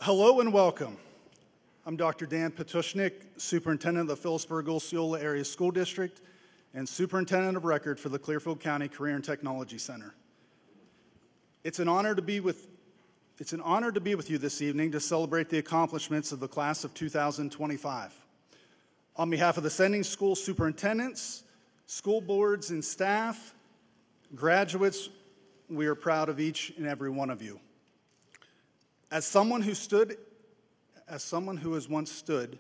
Hello and welcome. I'm Dr. Dan Patushnik, Superintendent of the Phillipsburg-Osceola Area School District and Superintendent of Record for the Clearfield County Career and Technology Center. It's an honor to be with you this evening to celebrate the accomplishments of the class of 2025. On behalf of the sending school superintendents, school boards and staff, graduates, we are proud of each and every one of you. As someone who has once stood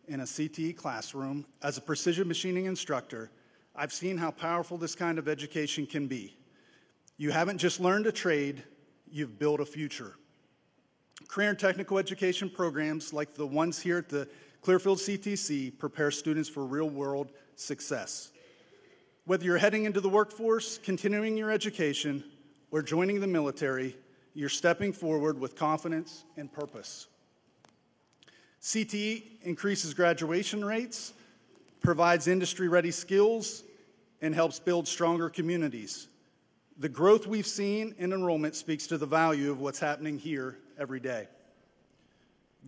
in a CTE classroom as a precision machining instructor, I've seen how powerful this kind of education can be. You haven't just learned a trade, you've built a future. Career and technical education programs like the ones here at the Clearfield CTC prepare students for real-world success. Whether you're heading into the workforce, continuing your education, or joining the military, you're stepping forward with confidence and purpose. CTE increases graduation rates, provides industry-ready skills, and helps build stronger communities. The growth we've seen in enrollment speaks to the value of what's happening here every day.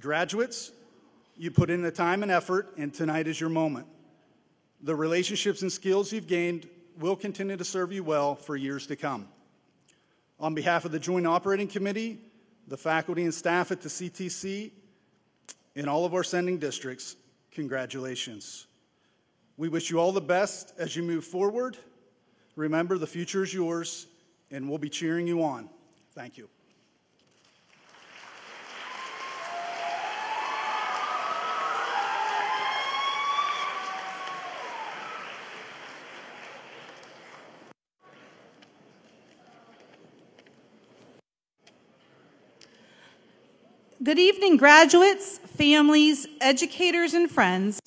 Graduates, you put in the time and effort, and tonight is your moment. The relationships and skills you've gained will continue to serve you well for years to come. On behalf of the Joint Operating Committee, the faculty and staff at the CTC, and all of our sending districts, congratulations. We wish you all the best as you move forward. Remember, the future is yours, and we'll be cheering you on. Thank you. Good evening, graduates, families, educators, and friends.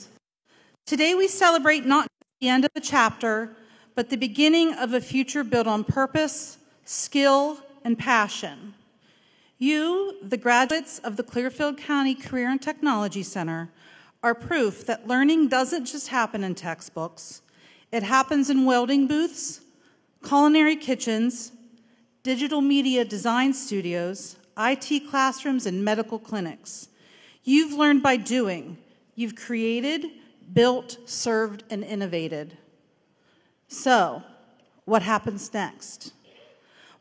Today we celebrate not the end of a chapter, but the beginning of a future built on purpose, skill, and passion. You, the graduates of the Clearfield County Career and Technology Center, are proof that learning doesn't just happen in textbooks. It happens in welding booths, culinary kitchens, digital media design studios, IT classrooms, and medical clinics. You've learned by doing. You've created, built, served, and innovated. So, what happens next?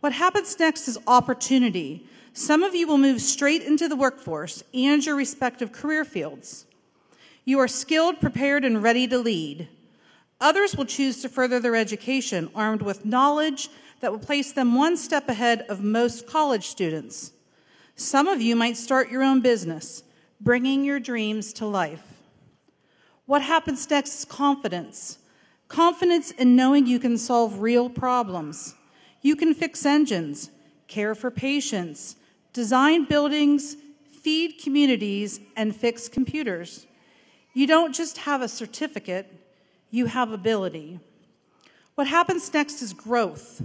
What happens next is opportunity. Some of you will move straight into the workforce and your respective career fields. You are skilled, prepared, and ready to lead. Others will choose to further their education armed with knowledge that will place them one step ahead of most college students. Some of you might start your own business, bringing your dreams to life. What happens next is confidence. Confidence in knowing you can solve real problems. You can fix engines, care for patients, design buildings, feed communities, and fix computers. You don't just have a certificate, you have ability. What happens next is growth.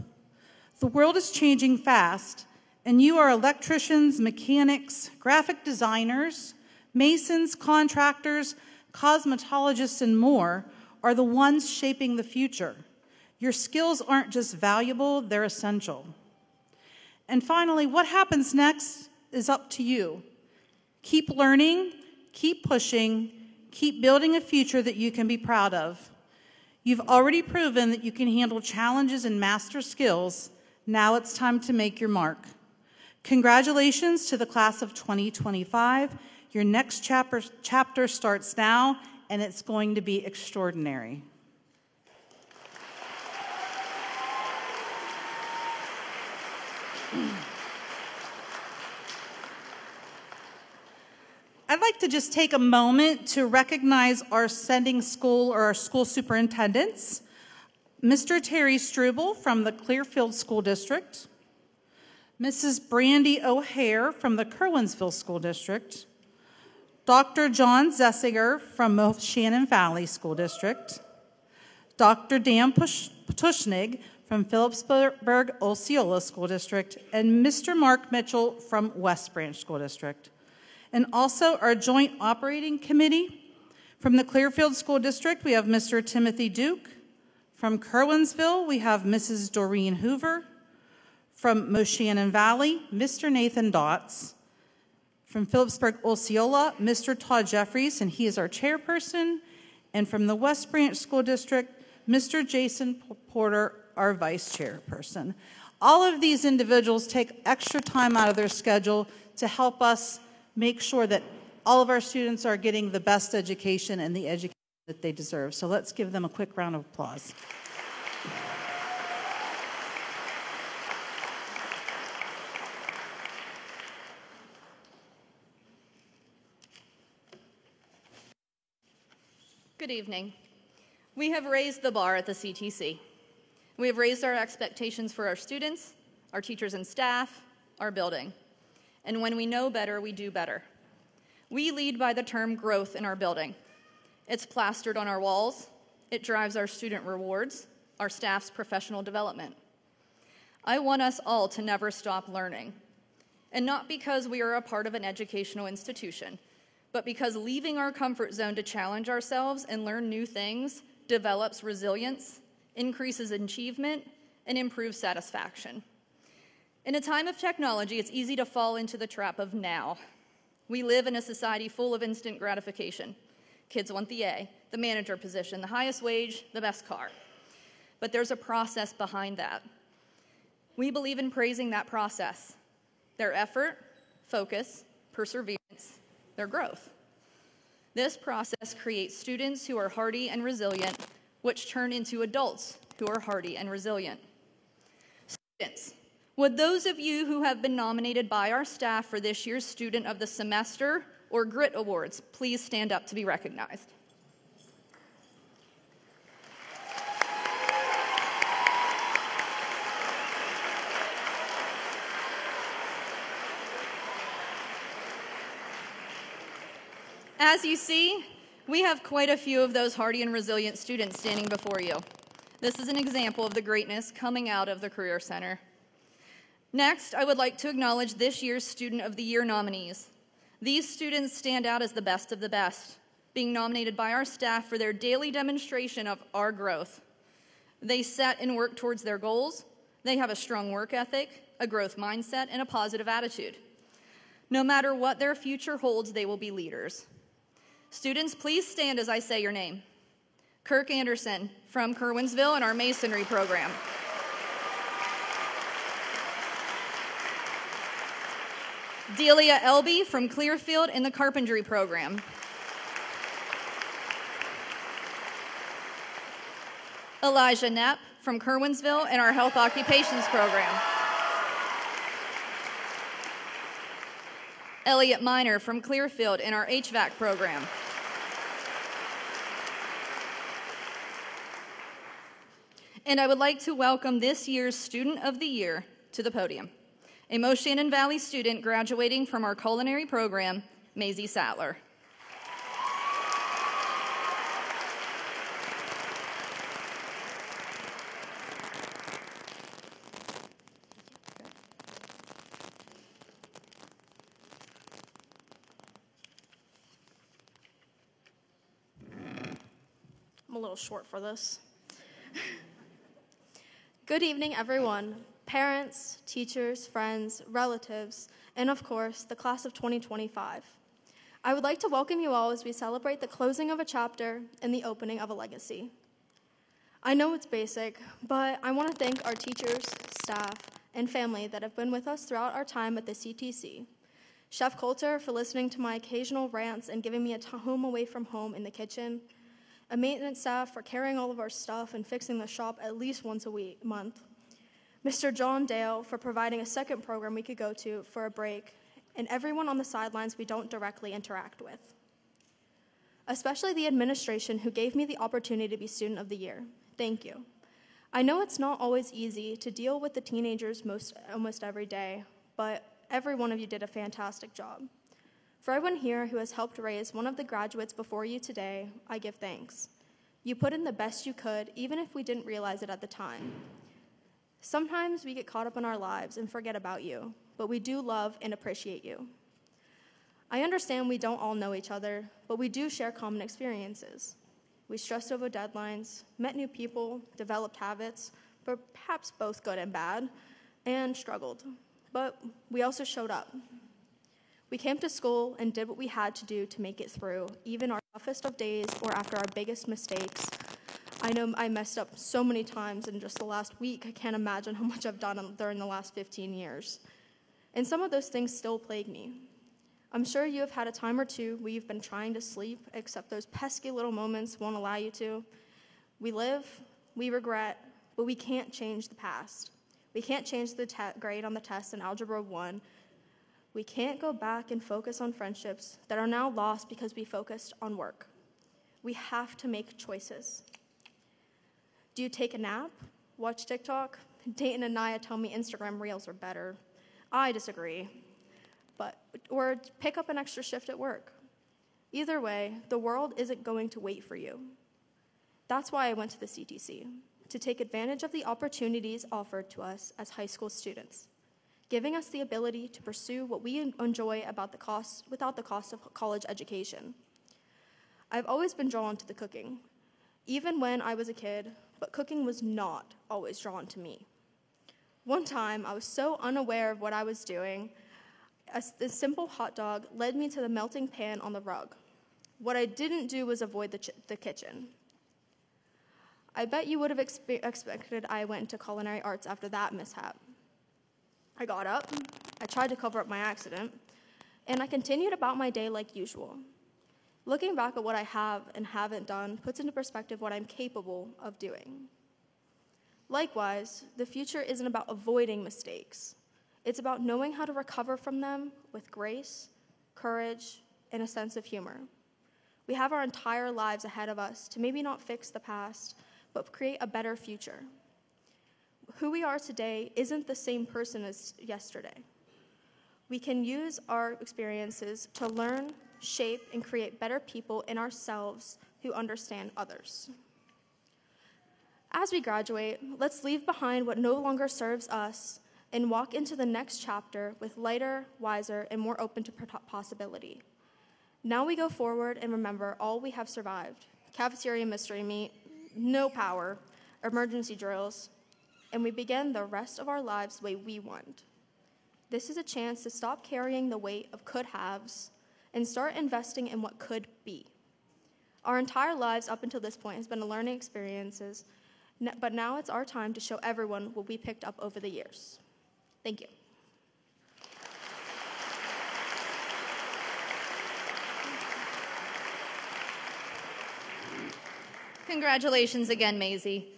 The world is changing fast, and you are electricians, mechanics, graphic designers, masons, contractors, cosmetologists, and more are the ones shaping the future. Your skills aren't just valuable, they're essential. And finally, what happens next is up to you. Keep learning, keep pushing, keep building a future that you can be proud of. You've already proven that you can handle challenges and master skills. Now it's time to make your mark. Congratulations to the class of 2025. Your next chapter starts now, and it's going to be extraordinary. I'd like to just take a moment to recognize our sending school or our school superintendents. Mr. Terry Struble from the Clearfield School District, Mrs. Brandy O'Hare from the Curwensville School District, Dr. John Zessiger from Moshannon Valley School District, Dr. Dan Patushnig from Phillipsburg-Osceola School District, and Mr. Mark Mitchell from West Branch School District. And also our Joint Operating Committee. From the Clearfield School District, we have Mr. Timothy Duke. From Curwensville, we have Mrs. Doreen Hoover. From Moshannon Valley, Mr. Nathan Dotz. From Phillipsburg Osceola, Mr. Todd Jeffries, and he is our chairperson. And from the West Branch School District, Mr. Jason Porter, our vice chairperson. All of these individuals take extra time out of their schedule to help us make sure that all of our students are getting the best education and the education that they deserve. So let's give them a quick round of applause. Good evening. We have raised the bar at the CTC. We have raised our expectations for our students, our teachers and staff, our building. And when we know better, we do better. We lead by the term growth in our building. It's plastered on our walls. It drives our student rewards, our staff's professional development. I want us all to never stop learning. And not because we are a part of an educational institution, but because leaving our comfort zone to challenge ourselves and learn new things develops resilience, increases achievement, and improves satisfaction. In a time of technology, it's easy to fall into the trap of now. We live in a society full of instant gratification. Kids want the A, the manager position, the highest wage, the best car. But there's a process behind that. We believe in praising that process, their effort, focus, perseverance, their growth. This process creates students who are hardy and resilient, which turn into adults who are hardy and resilient. Students, would those of you who have been nominated by our staff for this year's Student of the Semester or GRIT Awards please stand up to be recognized? As you see, we have quite a few of those hardy and resilient students standing before you. This is an example of the greatness coming out of the Career Center. Next, I would like to acknowledge this year's Student of the Year nominees. These students stand out as the best of the best, being nominated by our staff for their daily demonstration of our growth. They set and work towards their goals. They have a strong work ethic, a growth mindset, and a positive attitude. No matter what their future holds, they will be leaders. Students, please stand as I say your name. Kirk Anderson from Curwensville in our Masonry program. Delia Elby from Clearfield in the Carpentry program. Elijah Knapp from Curwensville in our Health Occupations program. Elliot Miner from Clearfield in our HVAC program. And I would like to welcome this year's Student of the Year to the podium, a Moshannon Valley student graduating from our culinary program, Maisie Sattler. I'm a little short for this. Good evening, everyone. Parents, teachers, friends, relatives, and of course, the class of 2025. I would like to welcome you all as we celebrate the closing of a chapter and the opening of a legacy. I know it's basic, but I want to thank our teachers, staff, and family that have been with us throughout our time at the CTC. Chef Coulter for listening to my occasional rants and giving me a home away from home in the kitchen. A maintenance staff for carrying all of our stuff and fixing the shop at least once a month. Mr. John Dale for providing a second program we could go to for a break, and everyone on the sidelines we don't directly interact with. Especially the administration who gave me the opportunity to be Student of the Year. Thank you. I know it's not always easy to deal with the teenagers almost every day, but every one of you did a fantastic job. For everyone here who has helped raise one of the graduates before you today, I give thanks. You put in the best you could, even if we didn't realize it at the time. Sometimes we get caught up in our lives and forget about you, but we do love and appreciate you. I understand we don't all know each other, but we do share common experiences. We stressed over deadlines, met new people, developed habits, perhaps both good and bad, and struggled. But we also showed up. We came to school and did what we had to do to make it through, even our toughest of days or after our biggest mistakes. I know I messed up so many times in just the last week. I can't imagine how much I've done during the last 15 years. And some of those things still plague me. I'm sure you have had a time or two where you've been trying to sleep, except those pesky little moments won't allow you to. We live, we regret, but we can't change the past. We can't change the grade on the test in Algebra 1. We can't go back and focus on friendships that are now lost because we focused on work. We have to make choices. Do you take a nap? Watch TikTok? Dayton and Naya tell me Instagram Reels are better. I disagree. Or pick up an extra shift at work. Either way, the world isn't going to wait for you. That's why I went to the CTC, to take advantage of the opportunities offered to us as high school students, giving us the ability to pursue what we enjoy without the cost of college education. I've always been drawn to the cooking, even when I was a kid, but cooking was not always drawn to me. One time, I was so unaware of what I was doing, the simple hot dog led me to the melting pan on the rug. What I didn't do was avoid the kitchen. I bet you would have expected I went into culinary arts after that mishap. I got up, I tried to cover up my accident, and I continued about my day like usual. Looking back at what I have and haven't done puts into perspective what I'm capable of doing. Likewise, the future isn't about avoiding mistakes. It's about knowing how to recover from them with grace, courage, and a sense of humor. We have our entire lives ahead of us to maybe not fix the past, but create a better future. Who we are today isn't the same person as yesterday. We can use our experiences to learn, shape, and create better people in ourselves who understand others. As we graduate, let's leave behind what no longer serves us and walk into the next chapter with lighter, wiser, and more open to possibility. Now we go forward and remember all we have survived: cafeteria mystery meat, no power, emergency drills, and we begin the rest of our lives the way we want. This is a chance to stop carrying the weight of could-haves and start investing in what could be. Our entire lives up until this point has been learning experiences, but now it's our time to show everyone what we picked up over the years. Thank you. Congratulations again, Maisie.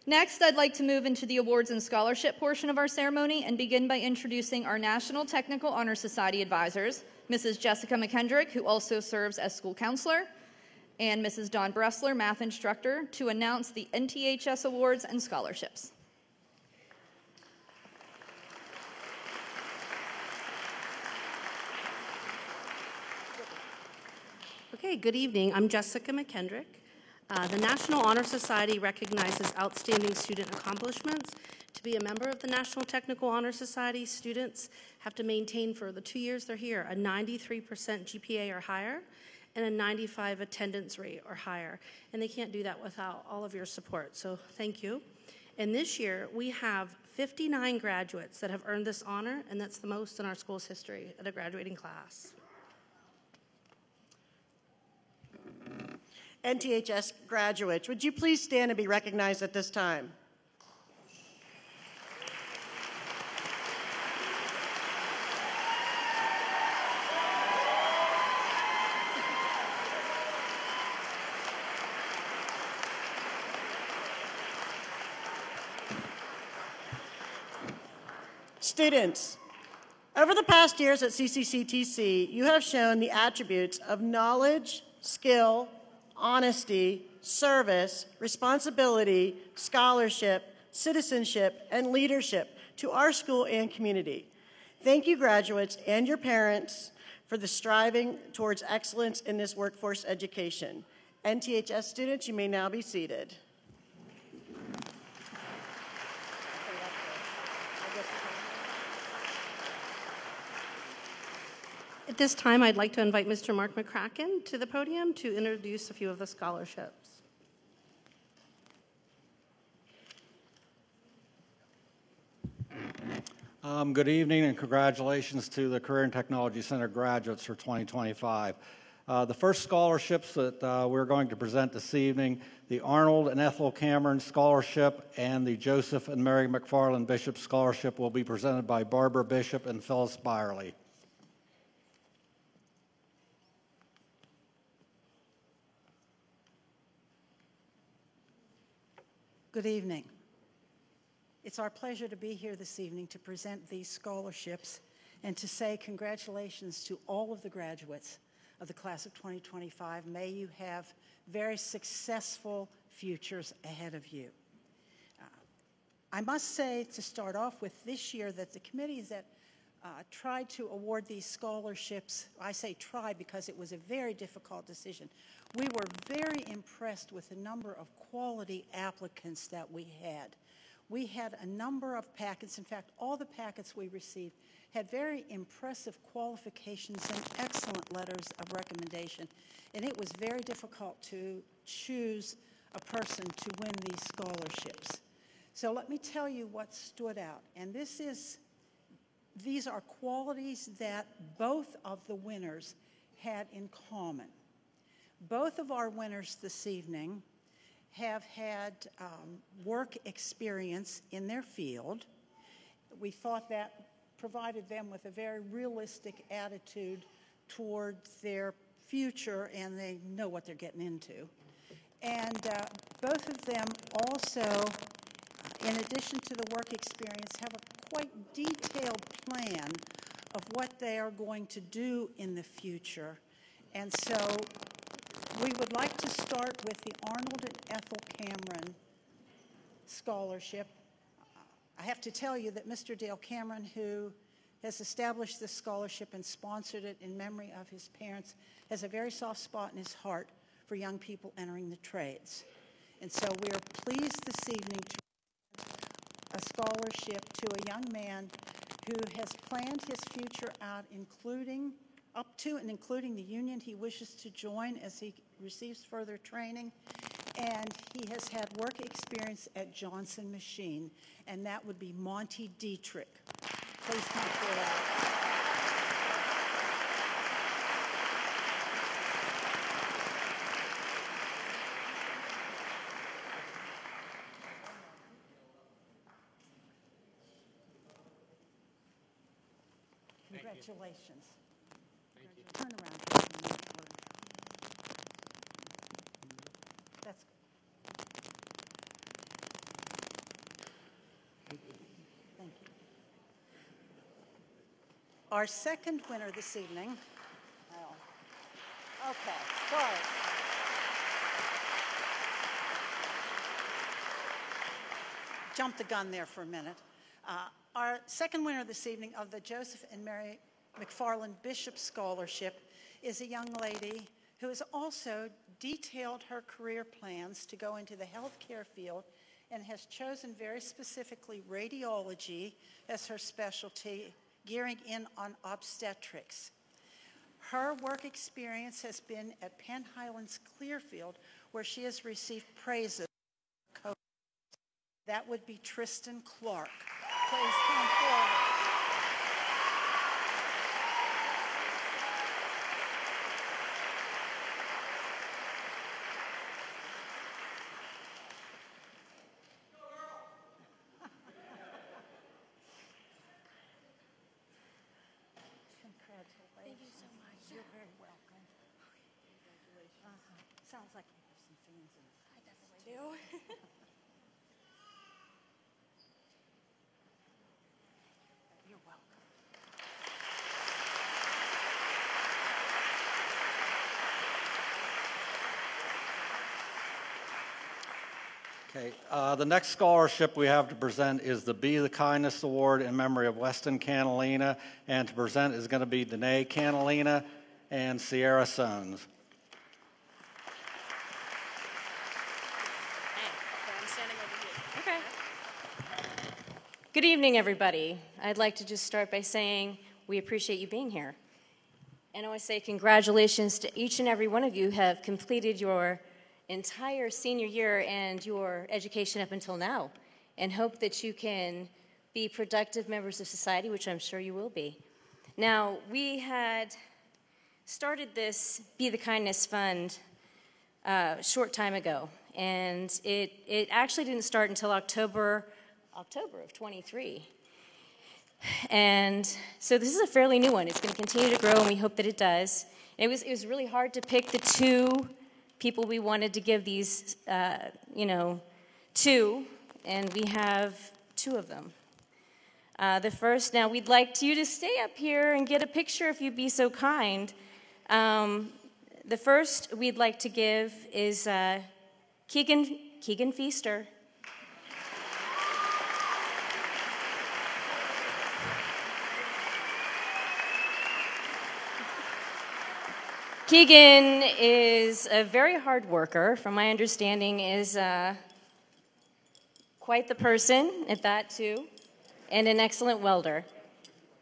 Next, I'd like to move into the awards and scholarship portion of our ceremony and begin by introducing our National Technical Honor Society advisors, Mrs. Jessica McKendrick, who also serves as school counselor, and Mrs. Dawn Bressler, math instructor, to announce the NTHS awards and scholarships. Okay, good evening. I'm Jessica McKendrick. The National Honor Society recognizes outstanding student accomplishments. To be a member of the National Technical Honor Society, students have to maintain for the 2 years they're here a 93% GPA or higher and a 95 attendance rate or higher. And they can't do that without all of your support, so thank you. And this year, we have 59 graduates that have earned this honor, and that's the most in our school's history at a graduating class. NTHS graduates, would you please stand and be recognized at this time? Students, over the past years at CCCTC, you have shown the attributes of knowledge, skill, honesty, service, responsibility, scholarship, citizenship, and leadership to our school and community. Thank you, graduates, and your parents for the striving towards excellence in this workforce education. NTHS students, you may now be seated. At this time, I'd like to invite Mr. Mark McCracken to the podium to introduce a few of the scholarships. Good evening and congratulations to the Career and Technology Center graduates for 2025. The first scholarships that we're going to present this evening, the Arnold and Ethel Cameron Scholarship and the Joseph and Mary McFarland Bishop Scholarship, will be presented by Barbara Bishop and Phyllis Byerly. Good evening. It's our pleasure to be here this evening to present these scholarships and to say congratulations to all of the graduates of the class of 2025. May you have very successful futures ahead of you. I must say, to start off with, this year that the committees that tried to award these scholarships, I say tried because it was a very difficult decision. We were very impressed with the number of quality applicants that we had. We had a number of packets. In fact, all the packets we received had very impressive qualifications and excellent letters of recommendation. And it was very difficult to choose a person to win these scholarships. So let me tell you what stood out. And these are qualities that both of the winners had in common. Both of our winners this evening have had work experience in their field. We thought that provided them with a very realistic attitude toward their future, and they know what they're getting into. And both of them also, in addition to the work experience, have a quite detailed plan of what they are going to do in the future. And so we would like to start with the Arnold and Ethel Cameron Scholarship. I have to tell you that Mr. Dale Cameron, who has established this scholarship and sponsored it in memory of his parents, has a very soft spot in his heart for young people entering the trades. And so we are pleased this evening to present a scholarship to a young man who has planned his future out, up to and including the union he wishes to join as he receives further training. And he has had work experience at Johnson Machine, and that would be Monty Dietrich. Please come forward. Congratulations. Thank you. Turn around. That's good. Thank you. Our second winner this evening. Oh, okay, sorry. Jumped the gun there for a minute. Our second winner this evening of the Joseph and Mary McFarland Bishop Scholarship is a young lady who has also detailed her career plans to go into the healthcare field and has chosen very specifically radiology as her specialty, gearing in on obstetrics. Her work experience has been at Penn Highlands Clearfield, where she has received praises. That would be Tristan Clark. Please come forward. Congratulations. Thank you so much. You're very welcome. Congratulations. Sounds like you have some fans in it. I definitely do. You're welcome. Okay, the next scholarship we have to present is the Be the Kindness Award in memory of Weston Canalina, and to present is going to be Danae Canalina and Sierra Sones. I'm standing over here. Okay. Good evening, everybody. I'd like to just start by saying we appreciate you being here. And I want to say congratulations to each and every one of you who have completed your entire senior year and your education up until now, and hope that you can be productive members of society, which I'm sure you will be. Now, we had started this Be the Kindness Fund a short time ago, and it actually didn't start until October of 23. And so this is a fairly new one. It's going to continue to grow, and we hope that it does. It was really hard to pick the two people we wanted to give these, to, and we have two of them. The first, now we'd like you to stay up here and get a picture if you'd be so kind. The first we'd like to give is Keegan Feaster. Keegan is a very hard worker, from my understanding, is quite the person at that too, and an excellent welder.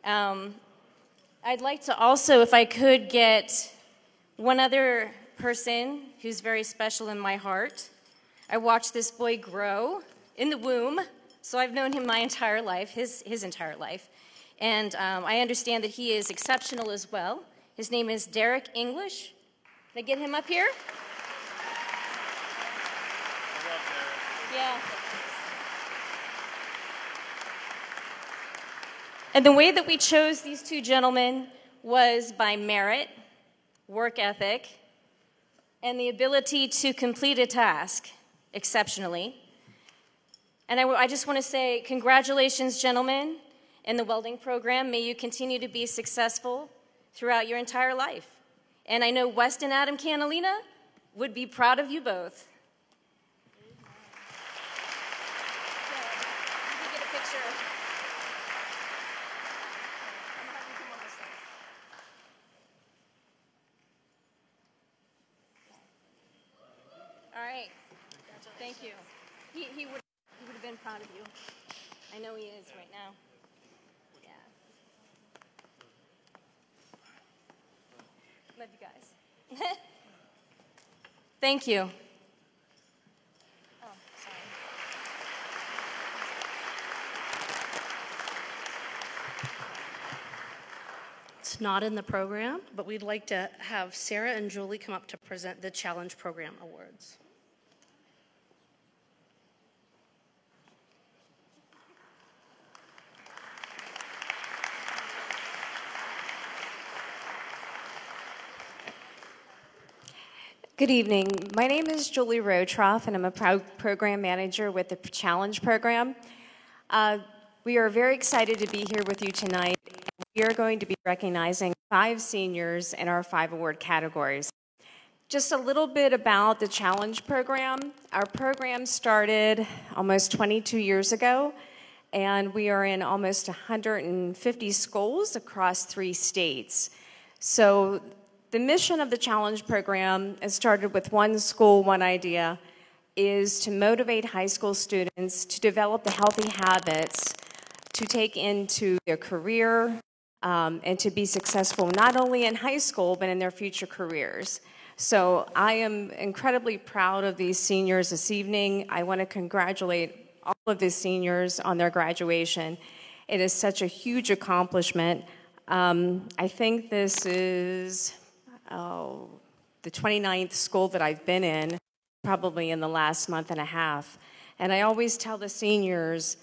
I'd like to also, if I could, get one other person who's very special in my heart. I watched this boy grow in the womb, so I've known him my entire life, his entire life. And I understand that he is exceptional as well. His name is Derek English. Can I get him up here? Yeah. And the way that we chose these two gentlemen was by merit, work ethic, and the ability to complete a task exceptionally. And I just want to say congratulations, gentlemen, in the welding program. May you continue to be successful throughout your entire life. And I know West and Adam Canalina would be proud of you both. You can get a picture. All right. Thank you. He would have been proud of you. I know he is right now. Love you guys. Thank you. Oh, sorry. It's not in the program, but we'd like to have Sarah and Julie come up to present the Challenge Program Awards. Good evening. My name is Julie Rotroff, and I'm a program manager with the Challenge Program. We are very excited to be here with you tonight. We are going to be recognizing 5 seniors in our 5 award categories. Just a little bit about the Challenge Program. Our program started almost 22 years ago, and we are in almost 150 schools across 3 states. So the mission of the Challenge Program, it started with one school, one idea, is to motivate high school students to develop the healthy habits to take into their career and to be successful not only in high school, but in their future careers. So I am incredibly proud of these seniors this evening. I want to congratulate all of the seniors on their graduation. It is such a huge accomplishment. I think this is the 29th school that I've been in, probably in the last month and a half. And I always tell the seniors,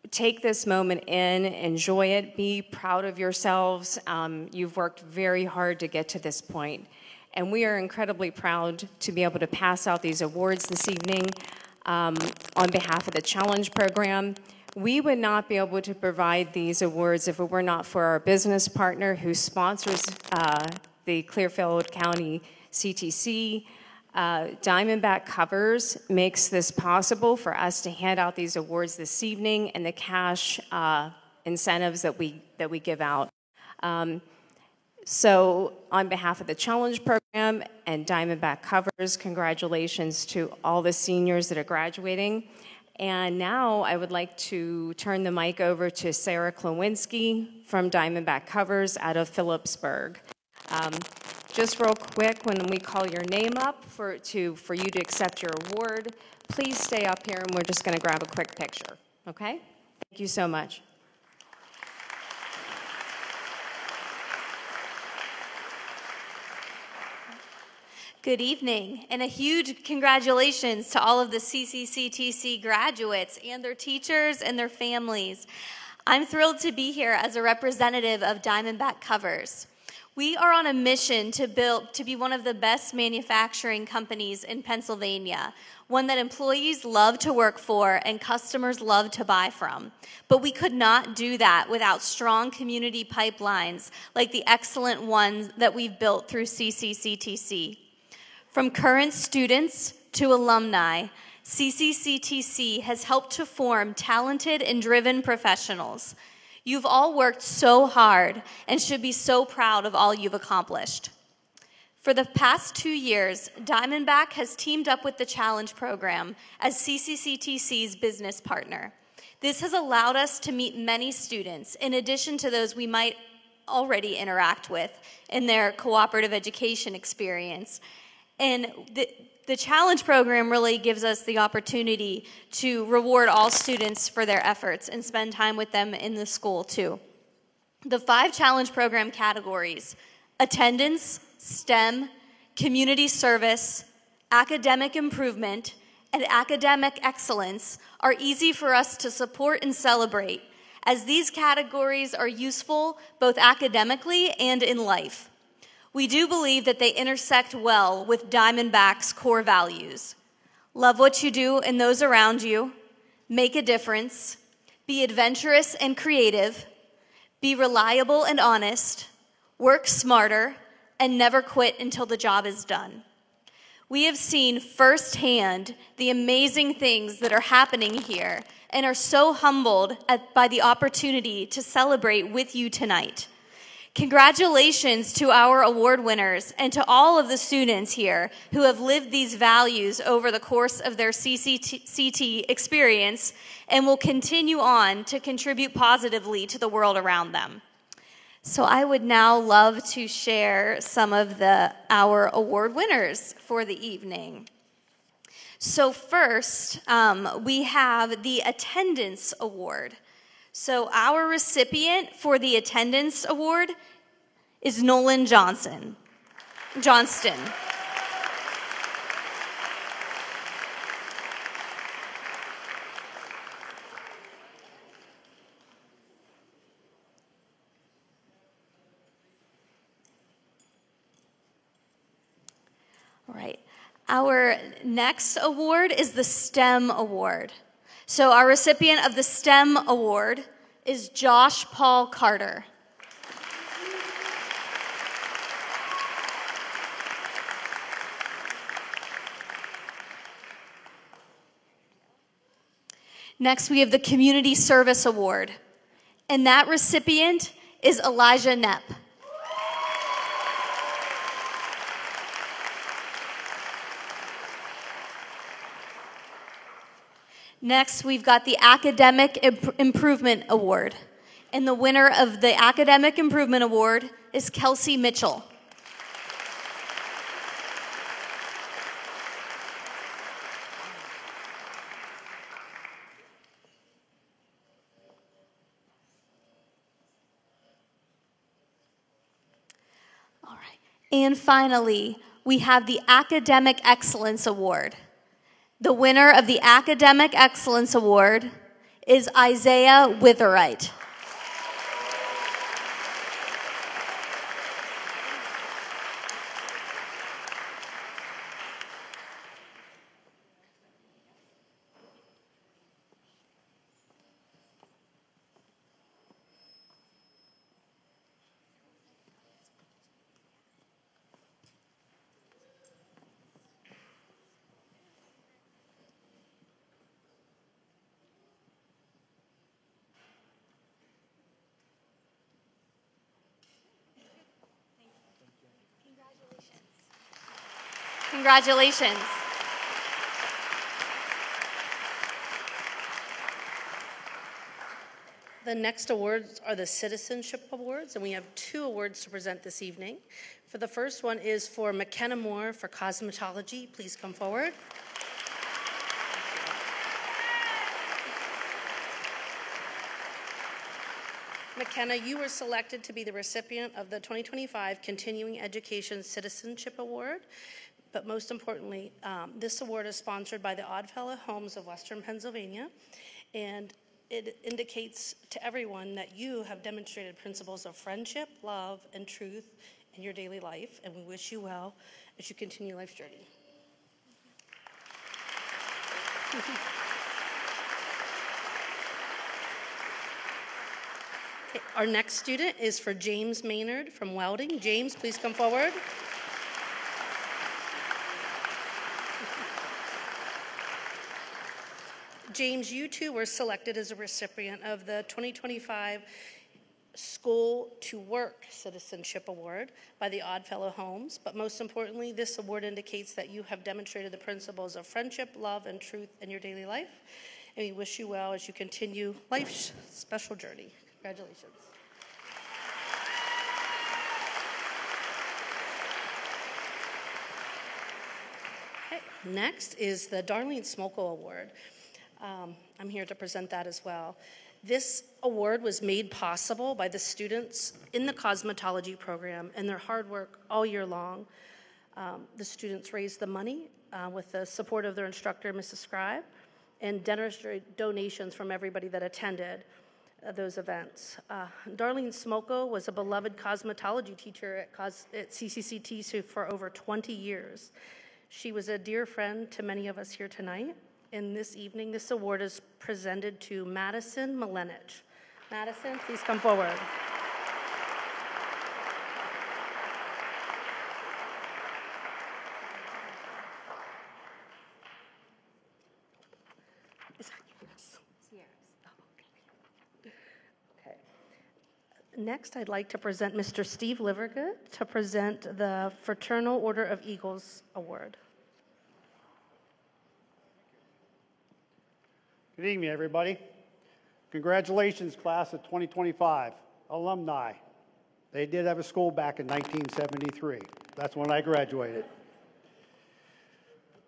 take this moment in, enjoy it, be proud of yourselves. You've worked very hard to get to this point. And we are incredibly proud to be able to pass out these awards this evening on behalf of the Challenge Program. We would not be able to provide these awards if it were not for our business partner who sponsors the Clearfield County CTC. Diamondback Covers makes this possible for us to hand out these awards this evening and the cash incentives that we give out. So on behalf of the Challenge Program and Diamondback Covers, congratulations to all the seniors that are graduating. And now I would like to turn the mic over to Sarah Klawinski from Diamondback Covers out of Phillipsburg. Just real quick, when we call your name up for you to accept your award, please stay up here and we're just going to grab a quick picture, okay? Thank you so much. Good evening, and a huge congratulations to all of the CCCTC graduates and their teachers and their families. I'm thrilled to be here as a representative of Diamondback Covers. We are on a mission to be one of the best manufacturing companies in Pennsylvania, one that employees love to work for and customers love to buy from. But we could not do that without strong community pipelines like the excellent ones that we've built through CCCTC. From current students to alumni, CCCTC has helped to form talented and driven professionals. You've all worked so hard and should be so proud of all you've accomplished. For the past 2 years, Diamondback has teamed up with the Challenge Program as CCCTC's business partner. This has allowed us to meet many students, in addition to those we might already interact with in their cooperative education experience. And the Challenge Program really gives us the opportunity to reward all students for their efforts and spend time with them in the school too. The 5 Challenge Program categories: attendance, STEM, community service, academic improvement, and academic excellence are easy for us to support and celebrate, as these categories are useful both academically and in life. We do believe that they intersect well with Diamondback's core values. Love what you do and those around you, make a difference, be adventurous and creative, be reliable and honest, work smarter, and never quit until the job is done. We have seen firsthand the amazing things that are happening here and are so humbled by the opportunity to celebrate with you tonight. Congratulations to our award winners and to all of the students here who have lived these values over the course of their CCCT experience and will continue on to contribute positively to the world around them. So I would now love to share some of our award winners for the evening. So first, we have the Attendance Award. So our recipient for the Attendance Award is Nolan Johnston. All right. Our next award is the STEM Award. So our recipient of the STEM Award is Josh Paul Carter. Next, we have the Community Service Award, and that recipient is Elijah Knepp. Next, we've got the Academic Improvement Award, and the winner of the Academic Improvement Award is Kelsey Mitchell. All right. And finally, we have the Academic Excellence Award. The winner of the Academic Excellence Award is Isaiah Witherite. Congratulations. The next awards are the Citizenship Awards, and we have 2 awards to present this evening. For the first one is for McKenna Moore for cosmetology. Please come forward. McKenna, you were selected to be the recipient of the 2025 Continuing Education Citizenship Award. But most importantly, this award is sponsored by the Oddfellow Homes of Western Pennsylvania, and it indicates to everyone that you have demonstrated principles of friendship, love, and truth in your daily life, and we wish you well as you continue life's journey. Okay, our next student is for James Maynard from Welding. James, please come forward. James, you too were selected as a recipient of the 2025 School to Work Citizenship Award by the Oddfellow Homes. But most importantly, this award indicates that you have demonstrated the principles of friendship, love, and truth in your daily life. And we wish you well as you continue life's special journey. Congratulations. Okay, next is the Darlene Smolko Award. I'm here to present that as well. This award was made possible by the students in the cosmetology program and their hard work all year long. The students raised the money with the support of their instructor, Mrs. Scribe, and generous donations from everybody that attended those events. Darlene Smolko was a beloved cosmetology teacher at CCCTC for over 20 years. She was a dear friend to many of us here tonight. And this evening, this award is presented to Madison Milenich. Madison, please come forward. Is that yours? It's yours. Oh, okay. Okay. Next, I'd like to present Mr. Steve Livergood to present the Fraternal Order of Eagles Award. Good evening, everybody. Congratulations, class of 2025, alumni. They did have a school back in 1973. That's when I graduated.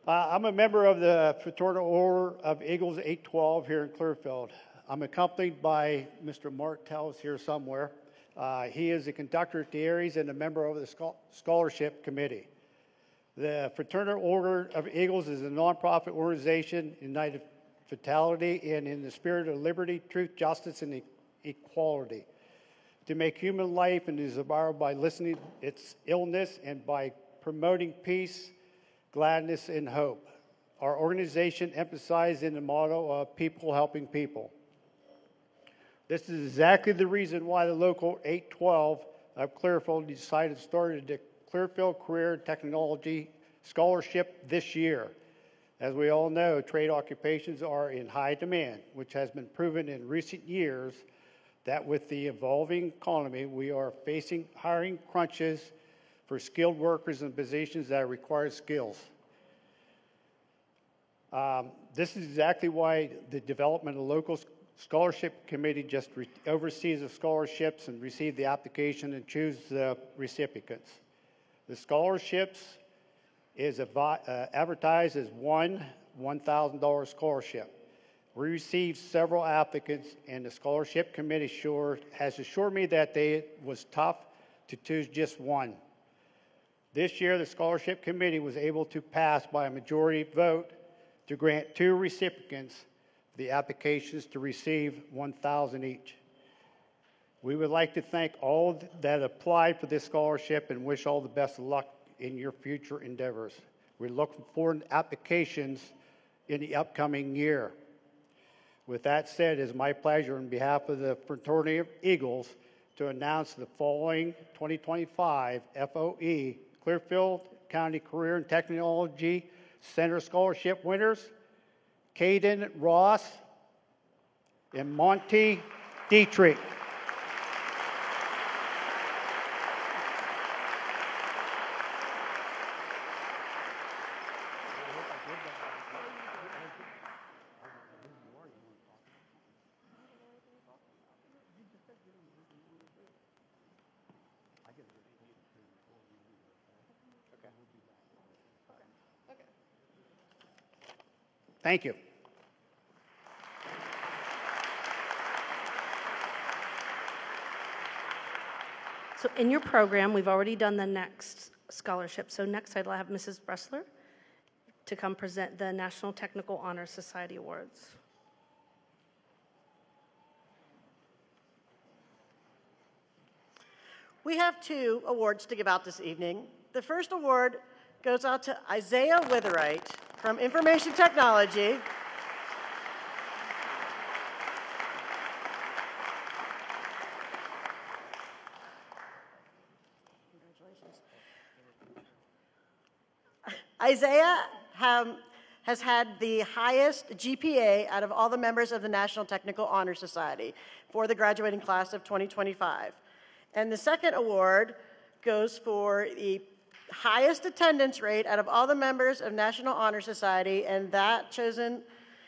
I'm a member of the Fraternal Order of Eagles 812 here in Clearfield. I'm accompanied by Mr. Mark Tells here somewhere. He is a conductor at the Aries and a member of the Scholarship Committee. The Fraternal Order of Eagles is a nonprofit organization united fatality and in the spirit of liberty, truth, justice, and equality. To make human life and desirable by listening its illness and by promoting peace, gladness, and hope. Our organization emphasizes in the motto of people helping people. This is exactly the reason why the local 812 of Clearfield decided to start the Clearfield Career Technology Scholarship this year. As we all know, trade occupations are in high demand, which has been proven in recent years that with the evolving economy, we are facing hiring crunches for skilled workers in positions that require skills. This is exactly why the development of the local scholarship committee just oversees the scholarships and receive the application and choose the recipients. The scholarships is advertised as one $1,000 scholarship. We received several applicants, and the scholarship committee has assured me that it was tough to choose just one. This year, the scholarship committee was able to pass by a majority vote to grant 2 recipients the applications to receive $1,000 each. We would like to thank all that applied for this scholarship and wish all the best of luck in your future endeavors. We're looking forward to applications in the upcoming year. With that said, it is my pleasure on behalf of the Fraternity of Eagles to announce the following 2025 FOE Clearfield County Career and Technology Center Scholarship winners: Caden Ross and Monty Dietrich. Thank you. So in your program, we've already done the next scholarship. So next I'd have Mrs. Bressler to come present the National Technical Honor Society Awards. We have 2 awards to give out this evening. The first award goes out to Isaiah Witherite from Information Technology. Isaiah has had the highest GPA out of all the members of the National Technical Honor Society for the graduating class of 2025. And the second award goes for the highest attendance rate out of all the members of National Honor Society, and that chosen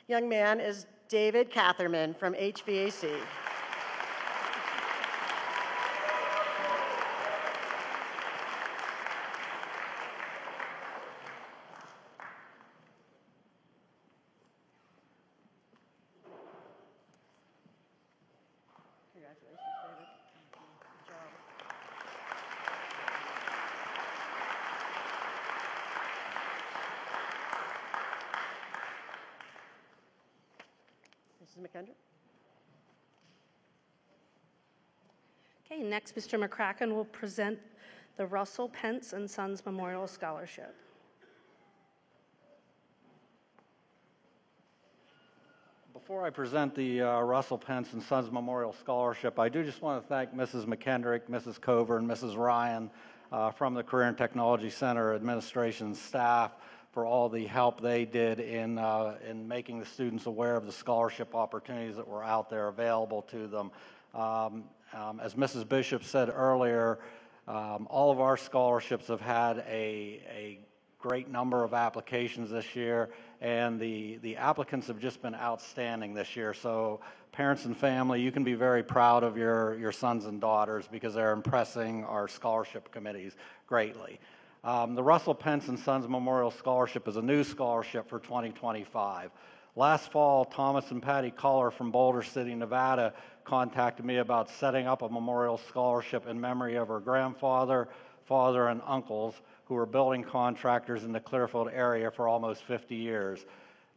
young man is David Catherman from HVAC. Mrs. McKendrick. Okay, next Mr. McCracken will present the Russell Pence and Sons Memorial Scholarship. Before I present the Russell Pence and Sons Memorial Scholarship, I do just want to thank Mrs. McKendrick, Mrs. Cover, and Mrs. Ryan from the Career and Technology Center administration staff for all the help they did in making the students aware of the scholarship opportunities that were out there available to them. As Mrs. Bishop said earlier, all of our scholarships have had a great number of applications this year, and the applicants have just been outstanding this year. So parents and family, you can be very proud of your sons and daughters because they're impressing our scholarship committees greatly. The Russell Pence and Sons Memorial Scholarship is a new scholarship for 2025. Last fall, Thomas and Patty Culler from Boulder City, Nevada, contacted me about setting up a memorial scholarship in memory of her grandfather, father, and uncles who were building contractors in the Clearfield area for almost 50 years.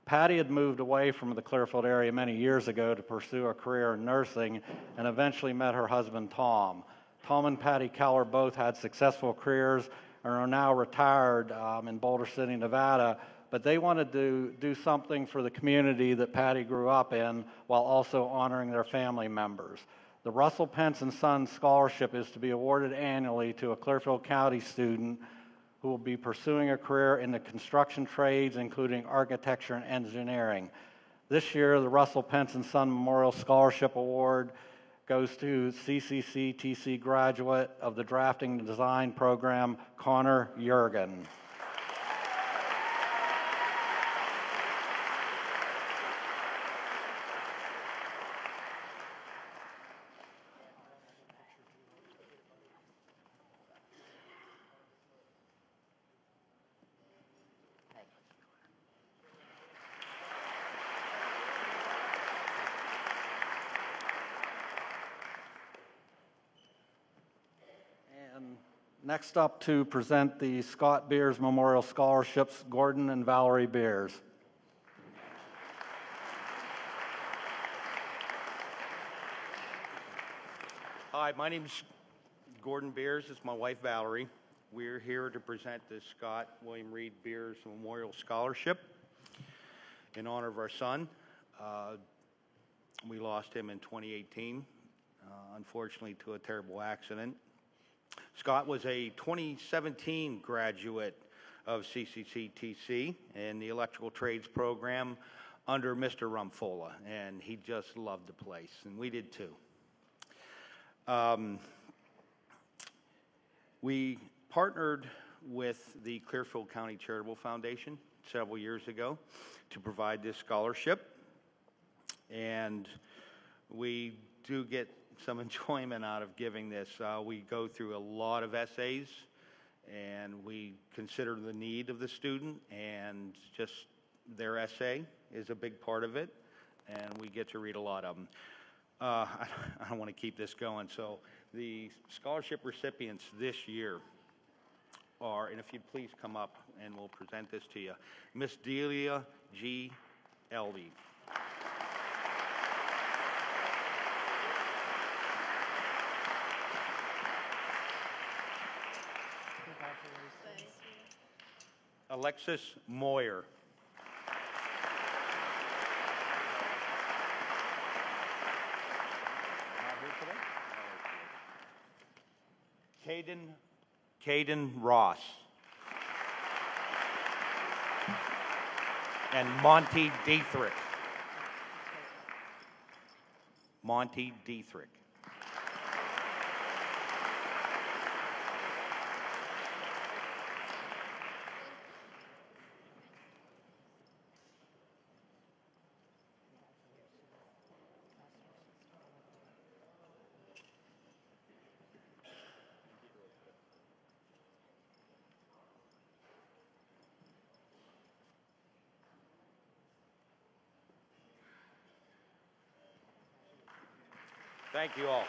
Patty had moved away from the Clearfield area many years ago to pursue a career in nursing and eventually met her husband, Tom. Tom and Patty Keller both had successful careers and are now retired in Boulder City, Nevada, but they wanted to do something for the community that Patty grew up in while also honoring their family members. The Russell Pence and Sons Scholarship is to be awarded annually to a Clearfield County student who will be pursuing a career in the construction trades, including architecture and engineering. This year, the Russell Pence and Son Memorial Scholarship Award goes to CCC-TC graduate of the Drafting and Design program, Connor Jurgen. Next up to present the Scott Beers Memorial Scholarships, Gordon and Valerie Beers. Hi, my name is Gordon Beers. It's my wife, Valerie. We're here to present the Scott William Reed Beers Memorial Scholarship in honor of our son. We lost him in 2018, unfortunately, to a terrible accident. Scott was a 2017 graduate of CCC-TC in the electrical trades program under Mr. Rumfola, and he just loved the place, and we did too. We partnered with the Clearfield County Charitable Foundation several years ago to provide this scholarship, and we do get some enjoyment out of giving this. We go through a lot of essays, and we consider the need of the student, and just their essay is a big part of it, and we get to read a lot of them. I don't want to keep this going, so The scholarship recipients this year are, and if you'd please come up and we'll present this to you, Miss Delia G. Elby. Alexis Moyer. Caden Ross. And Monty Dietrich. Monty Dietrich. Thank you all.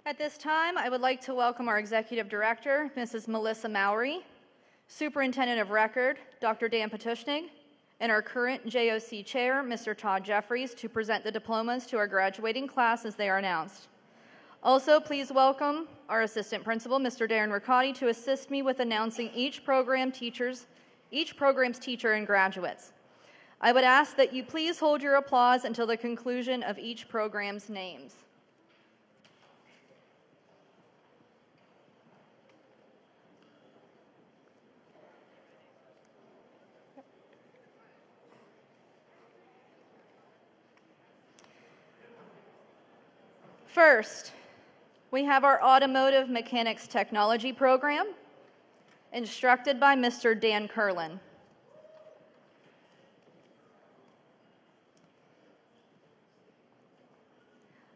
At this time, I would like to welcome our Executive Director, Mrs. Melissa Mowry, Superintendent of Record, Dr. Dan Patushnik, and our current JOC Chair, Mr. Todd Jeffries, to present the diplomas to our graduating class as they are announced. Also, please welcome our Assistant Principal, Mr. Darren Riccati, to assist me with announcing each program's teacher and graduates. I would ask that you please hold your applause until the conclusion of each program's names. First, we have our Automotive Mechanics Technology program, instructed by Mr. Dan Curlin.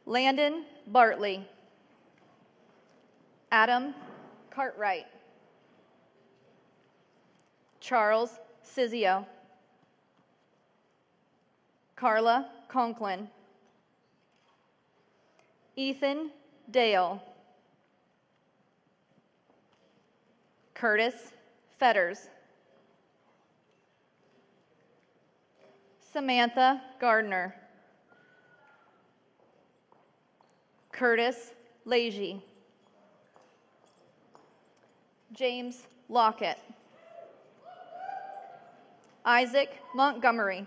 Landon Bartley. Adam Cartwright. Charles Sizio. Carla Conklin. Ethan Dale. Curtis Fetters. Samantha Gardner. Curtis Leahy. James Lockett. Isaac Montgomery.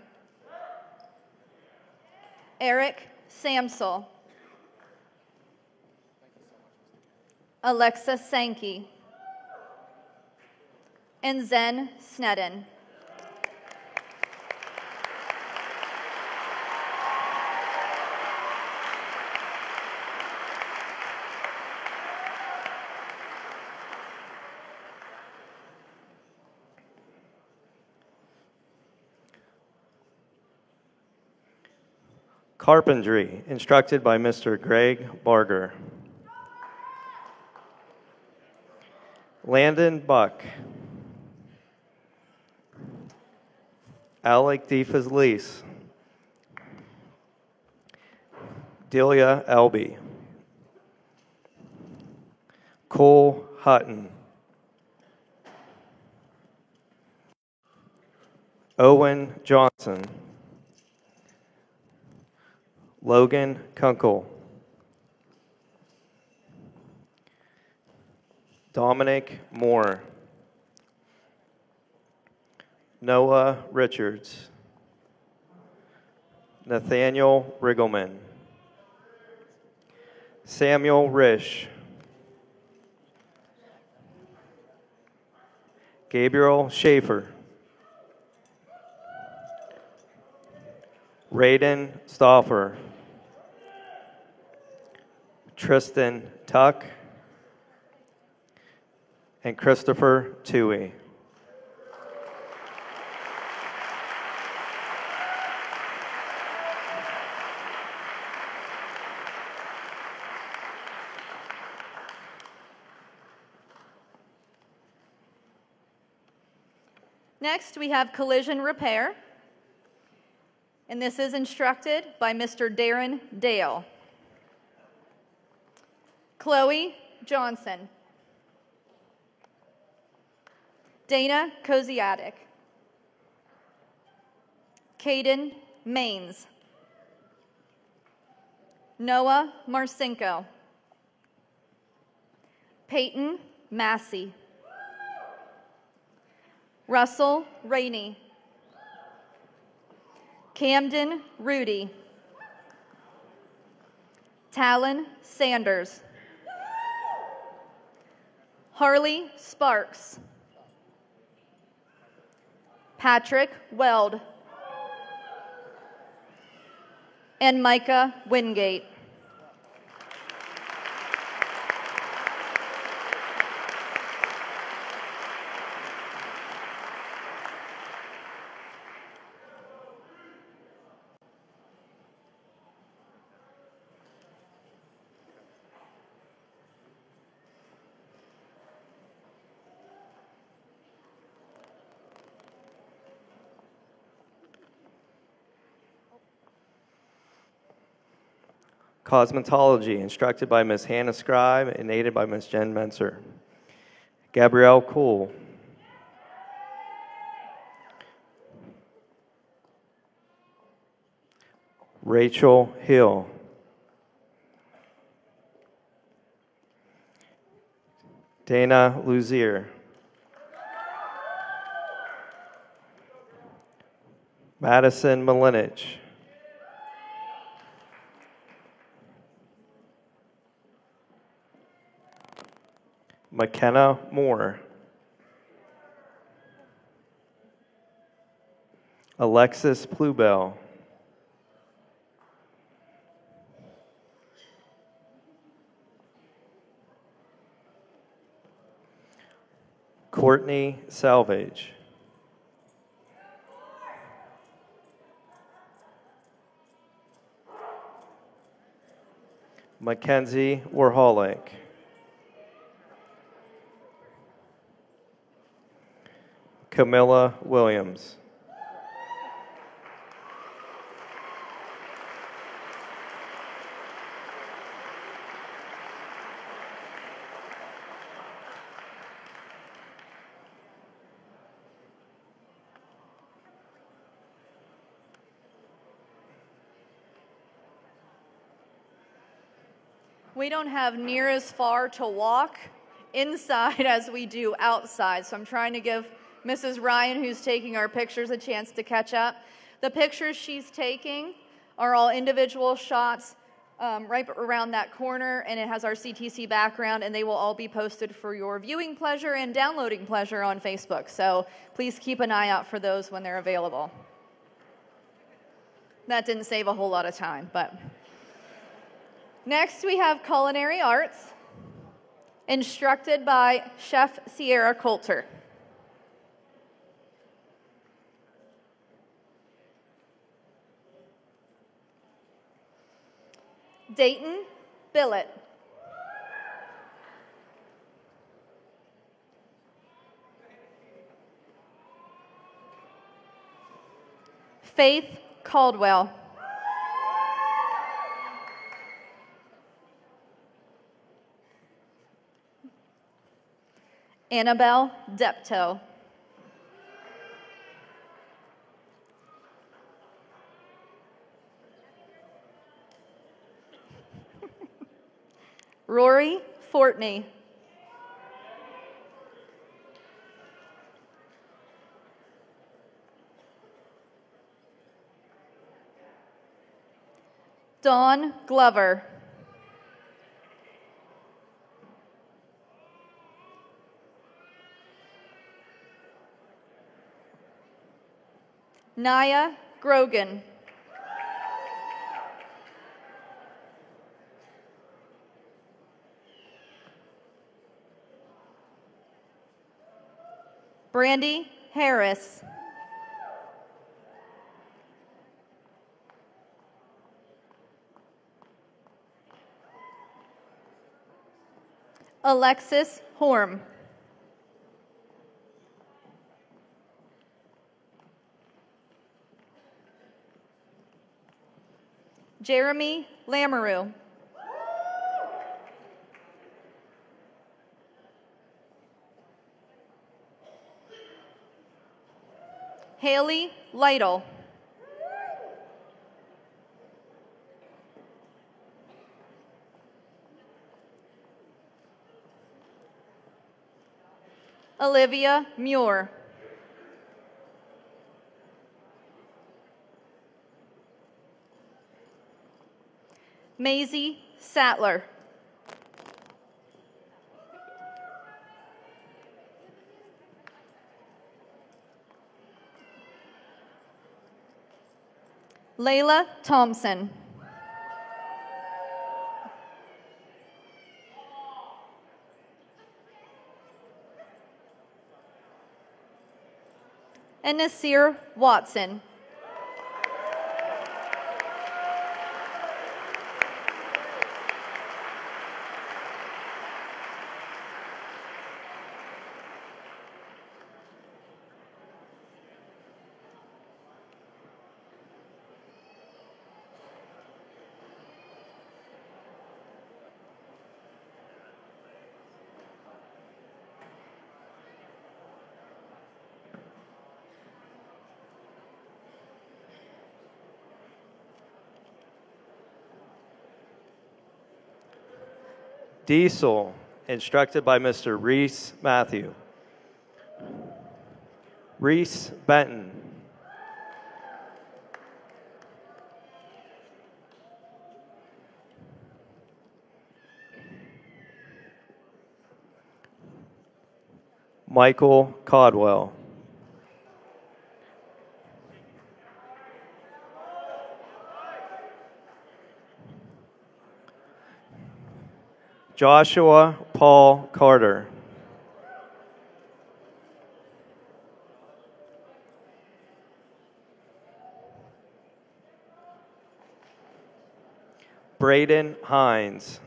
Eric Samsel. Alexa Sankey. And Zen Snedden. Carpentry, instructed by Mr. Greg Barger. Landon Buck. Alec DeFazlis. Delia Elby. Cole Hutton. Owen Johnson. Logan Kunkel. Dominic Moore. Noah Richards. Nathaniel Riggleman. Samuel Risch. Gabriel Schaefer. Raiden Stauffer. Tristan Tuck. And Christopher Toohey. Next, we have collision repair, and this is instructed by Mr. Darren Dale. Chloe Johnson. Dana Koziadik. Caden Maines. Noah Marcinko. Peyton Massey. Russell Rainey. Camden Rudy. Talon Sanders. Harley Sparks. Patrick Weld. And Micah Wingate. Cosmetology, instructed by Ms. Hannah Scribe and aided by Ms. Jen Menser. Gabrielle Cool. Rachel Hill. Dana Luzier. Madison Malinich. McKenna Moore. Alexis Plubel. Courtney Salvage. Mackenzie Warholic. Camilla Williams. We don't have near as far to walk inside as we do outside, so I'm trying to give Mrs. Ryan, who's taking our pictures, a chance to catch up. The pictures she's taking are all individual shots right around that corner, and it has our CTC background, and they will all be posted for your viewing pleasure and downloading pleasure on Facebook. So please keep an eye out for those when they're available. That didn't save a whole lot of time, but... Next, we have culinary arts, instructed by Chef Sierra Coulter. Dayton Billett. Faith Caldwell. Annabelle Depto. Rory Fortney. Dawn Glover. Naya Grogan. Brandy Harris. Alexis Horm. Jeremy Lamoureux. Haley Lytle. Olivia Muir. Maisie Sattler. Layla Thompson. And Nasir Watson. Diesel, instructed by Mr. Reese Matthew. Reese Benton. Michael Codwell. Joshua Paul Carter. Braden Hines.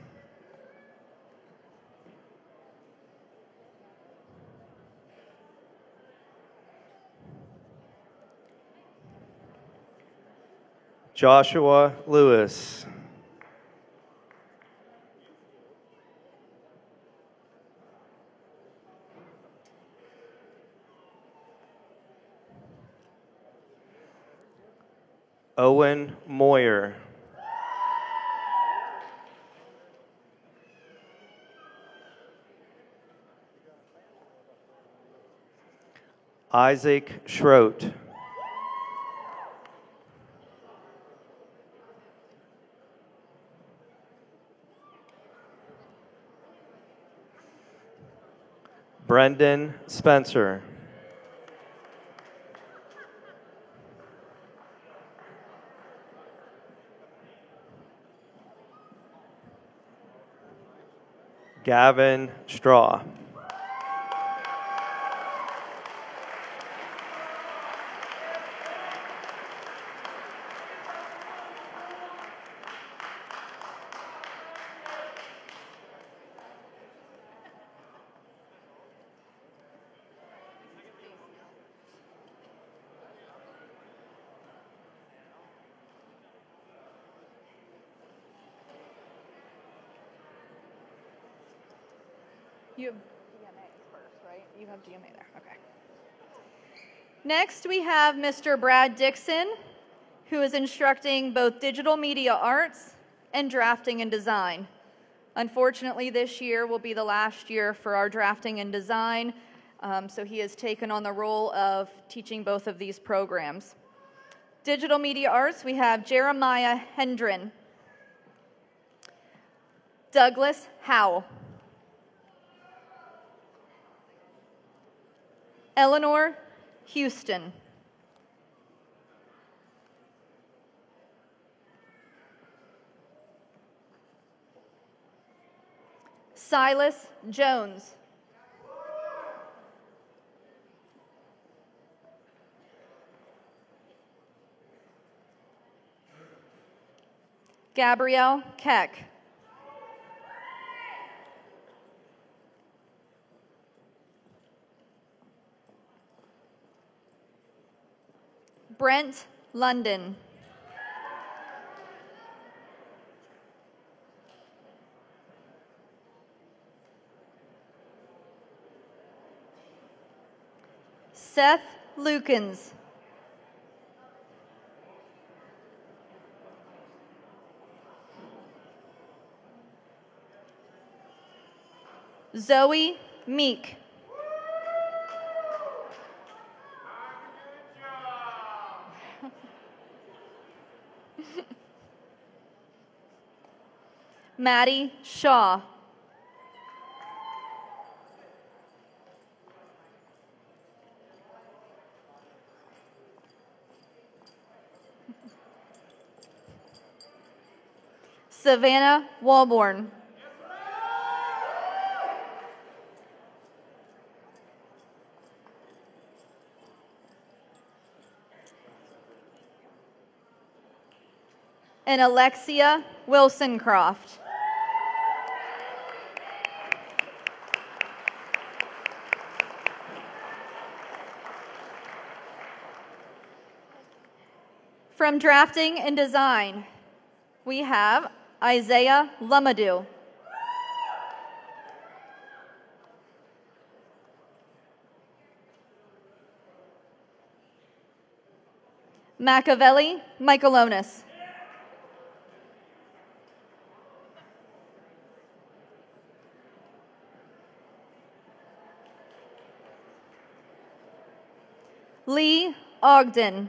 Joshua Lewis. Owen Moyer. Isaac Schroet. Brendan Spencer. Gavin Straw. You have DMA first, right? You have DMA there, okay. Next, we have Mr. Brad Dixon, who is instructing both digital media arts and drafting and design. Unfortunately, this year will be the last year for our drafting and design, so he has taken on the role of teaching both of these programs. Digital media arts, we have Jeremiah Hendren, Douglas Howell, Eleanor Houston, Silas Jones, Gabrielle Keck, Brent London, Seth Lukens. Zoe Meek. Maddie Shaw. Savannah Walborn. And Alexia Wilsoncroft. From drafting and design, we have Isaiah Lumadou. Machiavelli Michaelonis. Lee Ogden.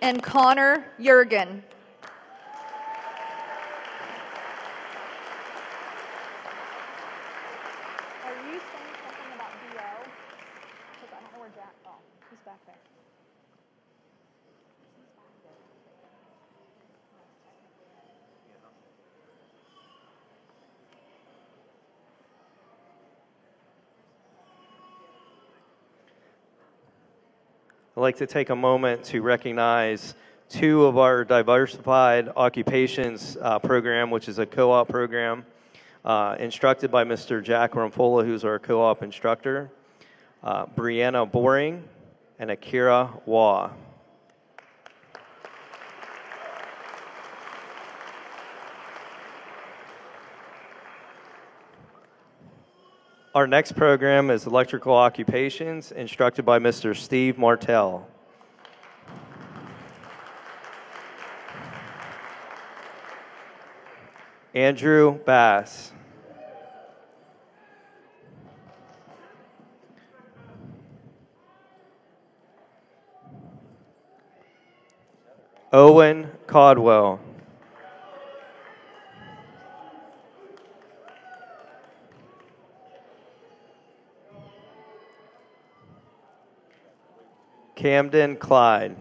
And Connor Jurgen. Are you saying something about DO? Because I don't know where Jack. Oh, he's back there. I'd like to take a moment to recognize two of our diversified occupations program, which is a co-op program instructed by Mr. Jack Rumfola, who's our co-op instructor, Brianna Boring, and Akira Waugh. Our next program is Electrical Occupations, instructed by Mr. Steve Martell. Andrew Bass. Owen Codwell. Camden Clyde.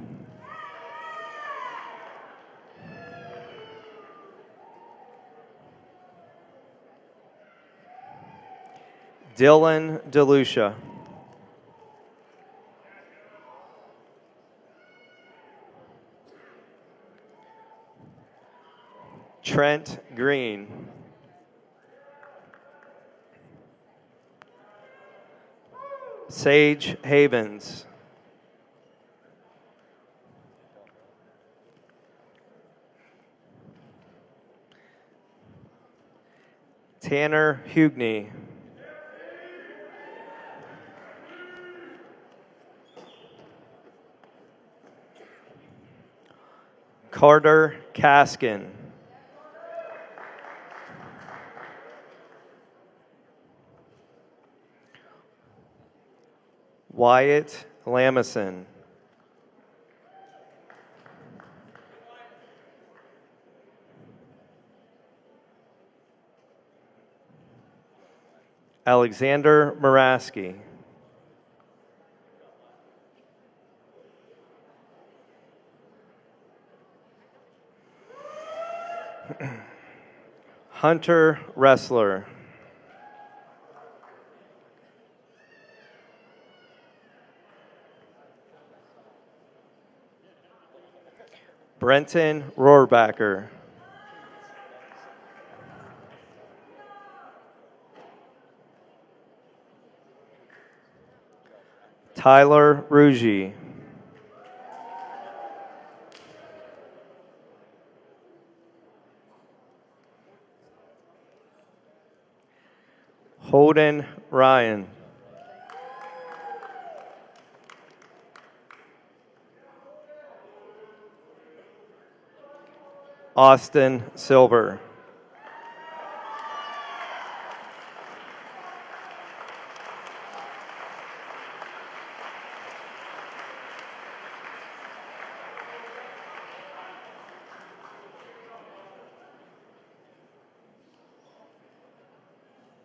Dylan DeLucia. Trent Green. Sage Havens. Tanner Hugney. Carter Kaskin. Wyatt Lamison. Alexander Muraski. Hunter Wrestler. Brenton Rohrbacher. Tyler Ruggie. Holden Ryan. Austin Silver.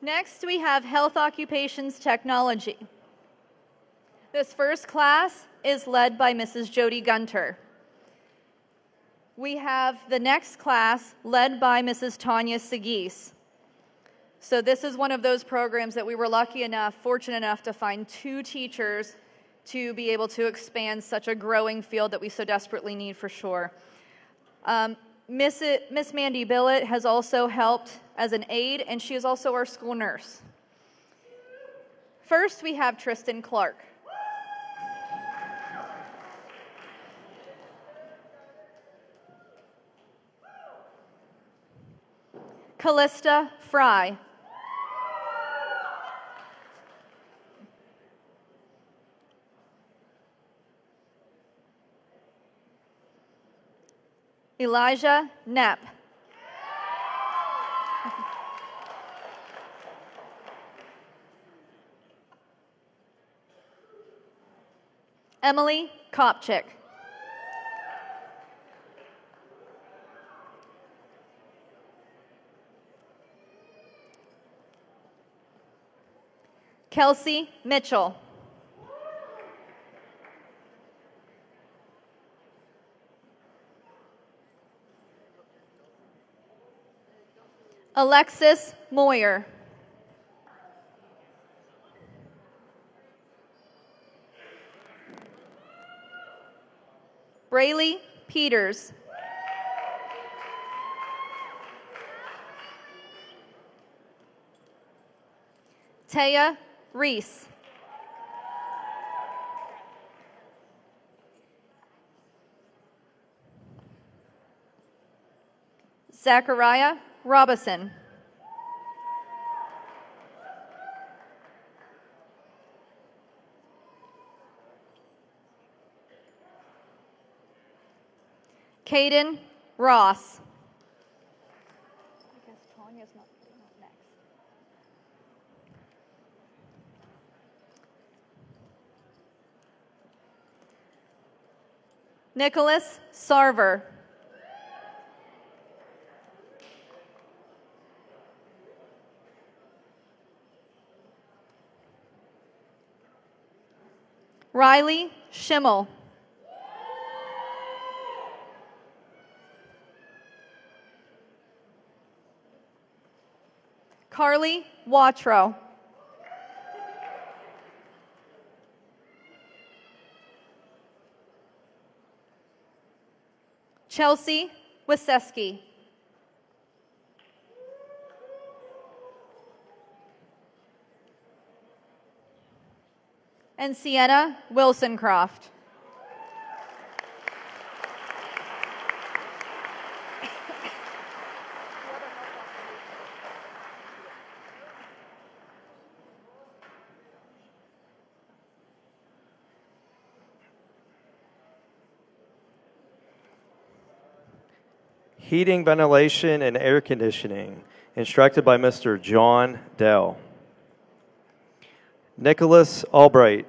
Next, we have Health Occupations Technology. This first class is led by Mrs. Jody Gunter. We have the next class led by Mrs. Tanya Sagis. So this is one of those programs that we were fortunate enough to find 2 teachers to be able to expand such a growing field that we so desperately need for sure. Miss Mandy Billett has also helped as an aide, and she is also our school nurse. First, we have Tristan Clark. Callista Fry. Elijah Knapp. Emily Kopchik. Kelsey Mitchell. Alexis Moyer. Braylee Peters. Taya Reese. Zachariah Robison. Caden Ross. I guess Tanya's not getting up next. Nicholas Sarver. Riley Schimmel. Carly Wattrow. Chelsea Waseski. And Sienna Wilsoncroft. Heating, ventilation, and air conditioning, instructed by Mr. John Dell. Nicholas Albright.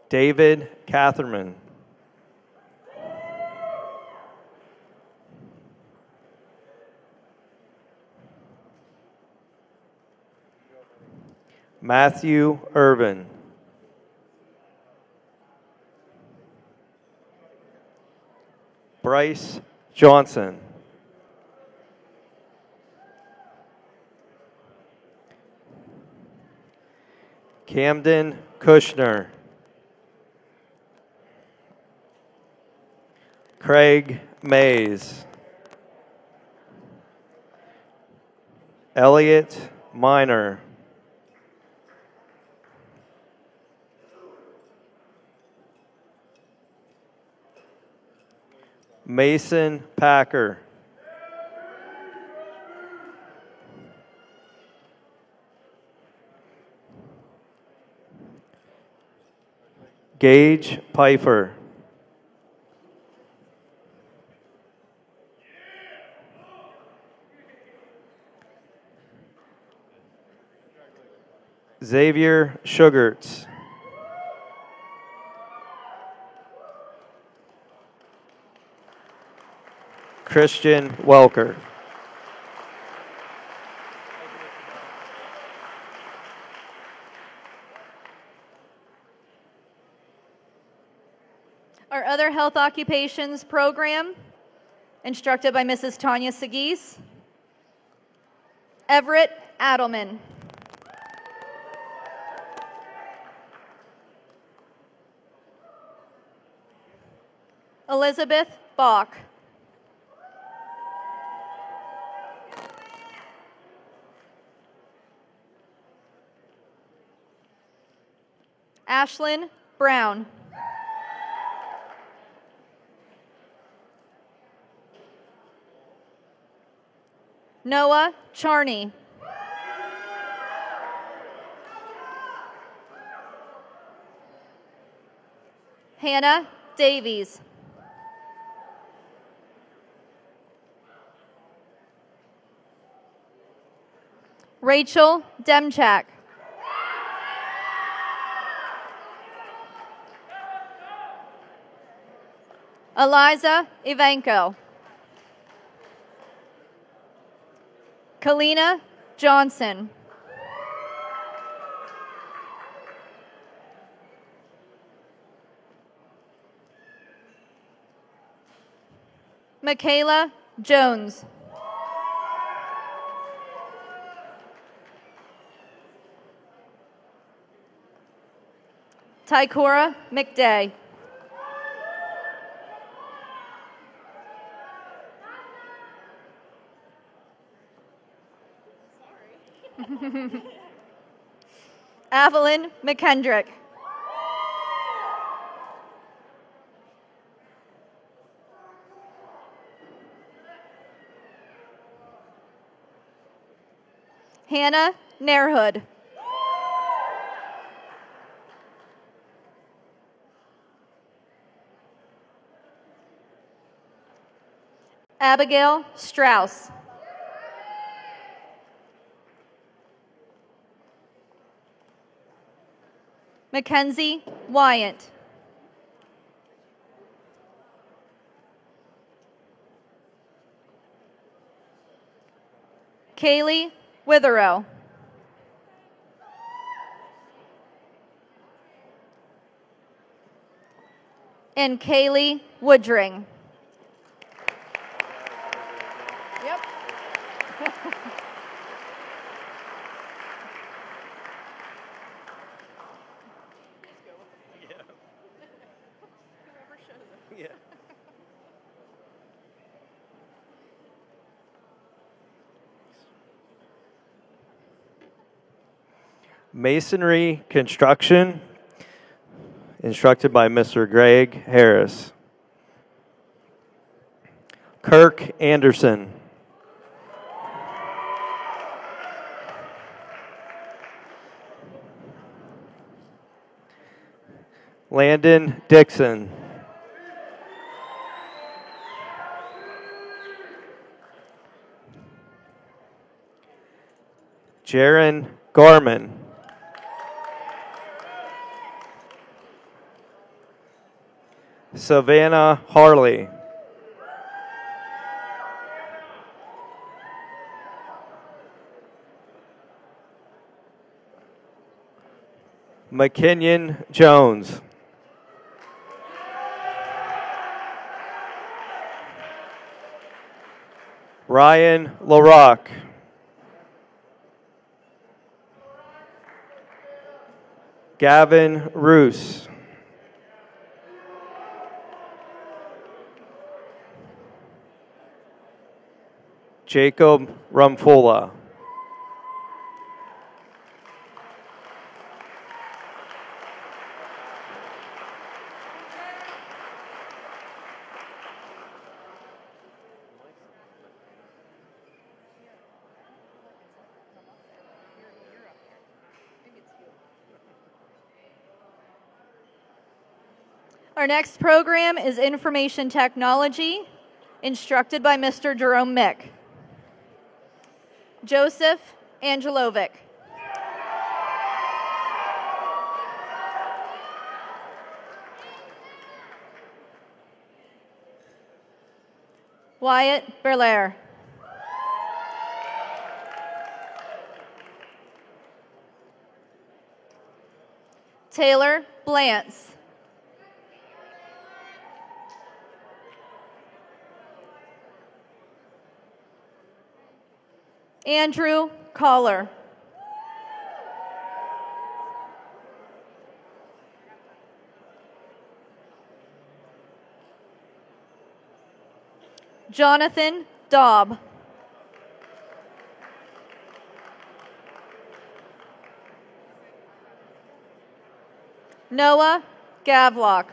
David Catherman. Matthew Irvin. Bryce Johnson. Camden Kushner. Craig Mays. Elliot Miner. Mason Packer. Gage Pfeiffer. Xavier Sugarts. Christian Welker. Our other health occupations program, instructed by Mrs. Tanya Sagis. Everett Adelman. Elizabeth Bach. Ashlyn Brown. Noah Charney. Hannah Davies. Rachel Demchak. Eliza Ivanko. Kalina Johnson. Michaela Jones. Tykora McDay. Evelyn McKendrick. Hannah Nairhood. Abigail Strauss. Mackenzie Wyant. Kaylee Witherow. And Kaylee Woodring. Yep. Masonry Construction, instructed by Mr. Greg Harris. Kirk Anderson. Landon Dixon. Jaron Garman. Savannah Harley. McKinnon Jones. Ryan LaRock. Gavin Roos. Jacob Rumfola. Our next program is Information Technology, instructed by Mr. Jerome Mick. Joseph Angelovic. Wyatt Berlaire. Taylor Blantz. Andrew Collar. Jonathan Daub. Noah Gavlock.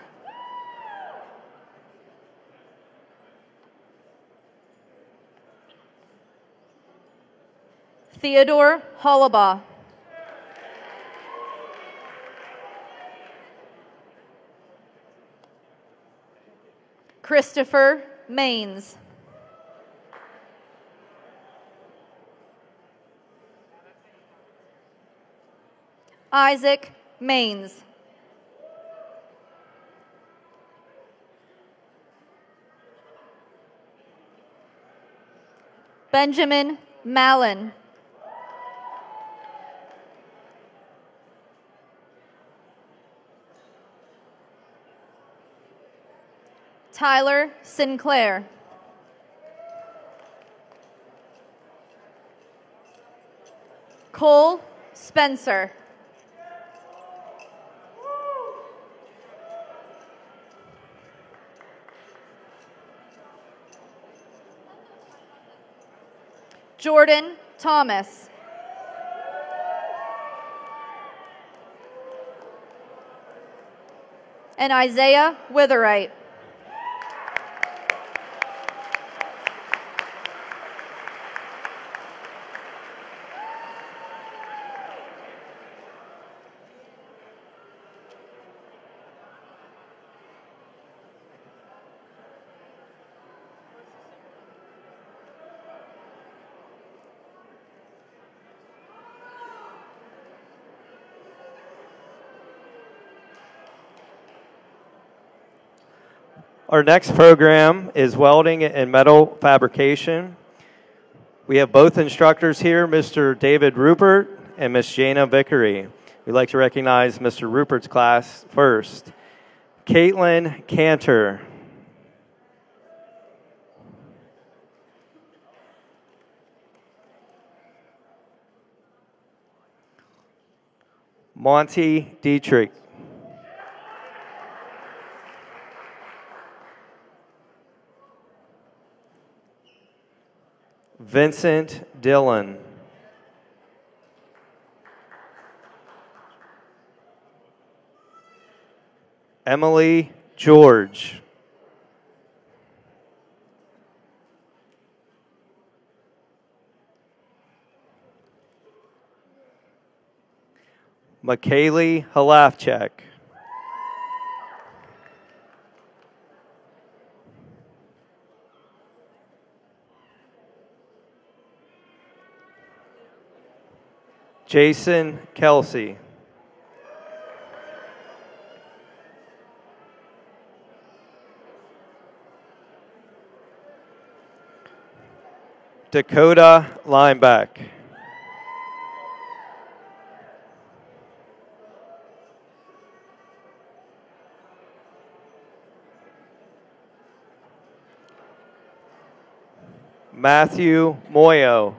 Theodore Hollabaugh. Christopher Maines. Isaac Maines. Benjamin Mallon. Tyler Sinclair. Cole Spencer. Jordan Thomas. And Isaiah Witherite. Our next program is welding and metal fabrication. We have both instructors here, Mr. David Rupert and Miss Jana Vickery. We'd like to recognize Mr. Rupert's class first. Caitlin Cantor. Monty Dietrich. Vincent Dillon. Emily George. McKaylee Halafchek. Jason Kelsey. Dakota Lineback. Matthew Moyo.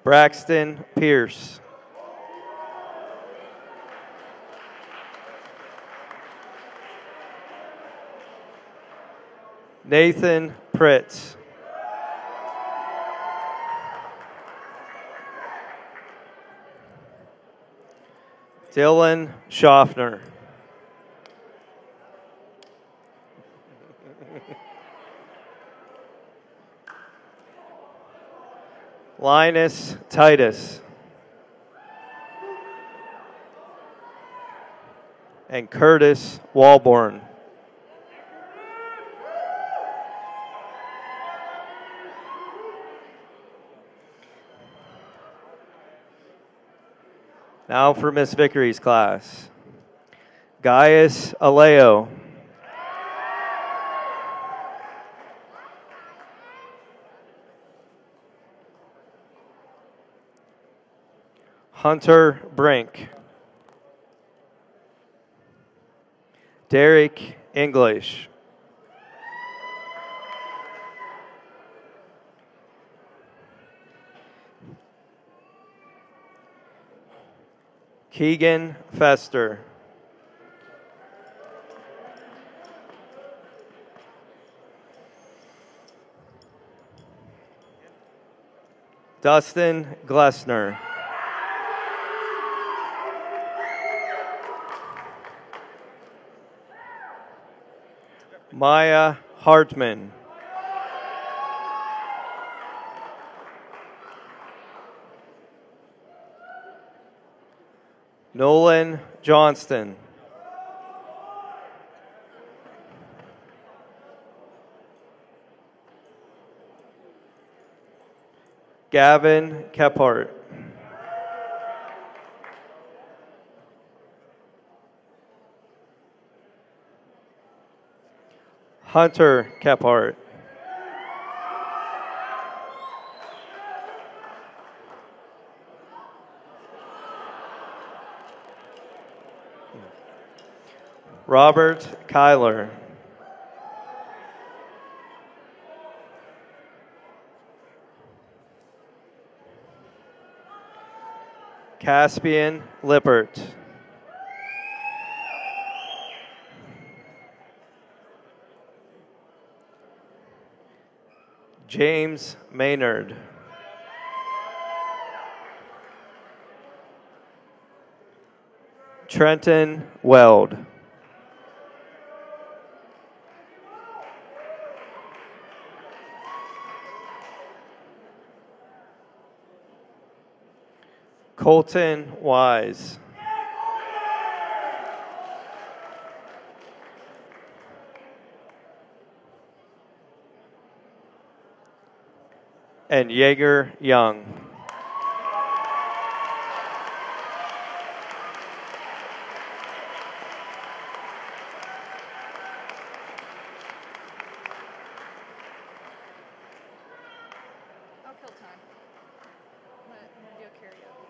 Braxton Pierce. Nathan Pritz. Dylan Schaffner. Linus Titus, and Curtis Walborn. Now for Miss Vickery's class. Gaius Aleo, Hunter Brink, Derek English, Keegan Fester, Dustin Glessner, Maya Hartman, Nolan Johnston, Gavin Kephart, Hunter Kephart, Robert Kyler, Caspian Lippert, James Maynard, Trenton Weld, Colton Wise, and Jaeger Young. I'll kill time. I'm gonna do a karaoke.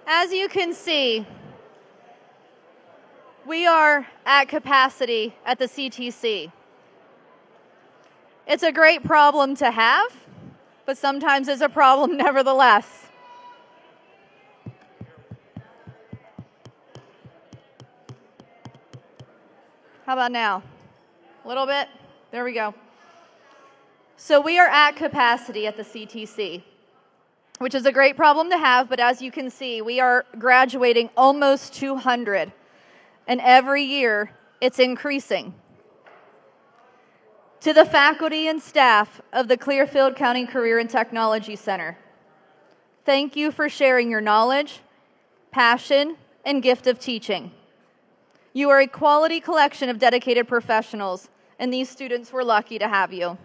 As you can see, we are at capacity at the CTC. It's a great problem to have, but sometimes it's a problem nevertheless. How about now? A little bit? There we go. So we are at capacity at the CTC, which is a great problem to have, but as you can see, we are graduating almost 200, and every year it's increasing. To the faculty and staff of the Clearfield County Career and Technology Center, thank you for sharing your knowledge, passion, and gift of teaching. You are a quality collection of dedicated professionals, and these students were lucky to have you.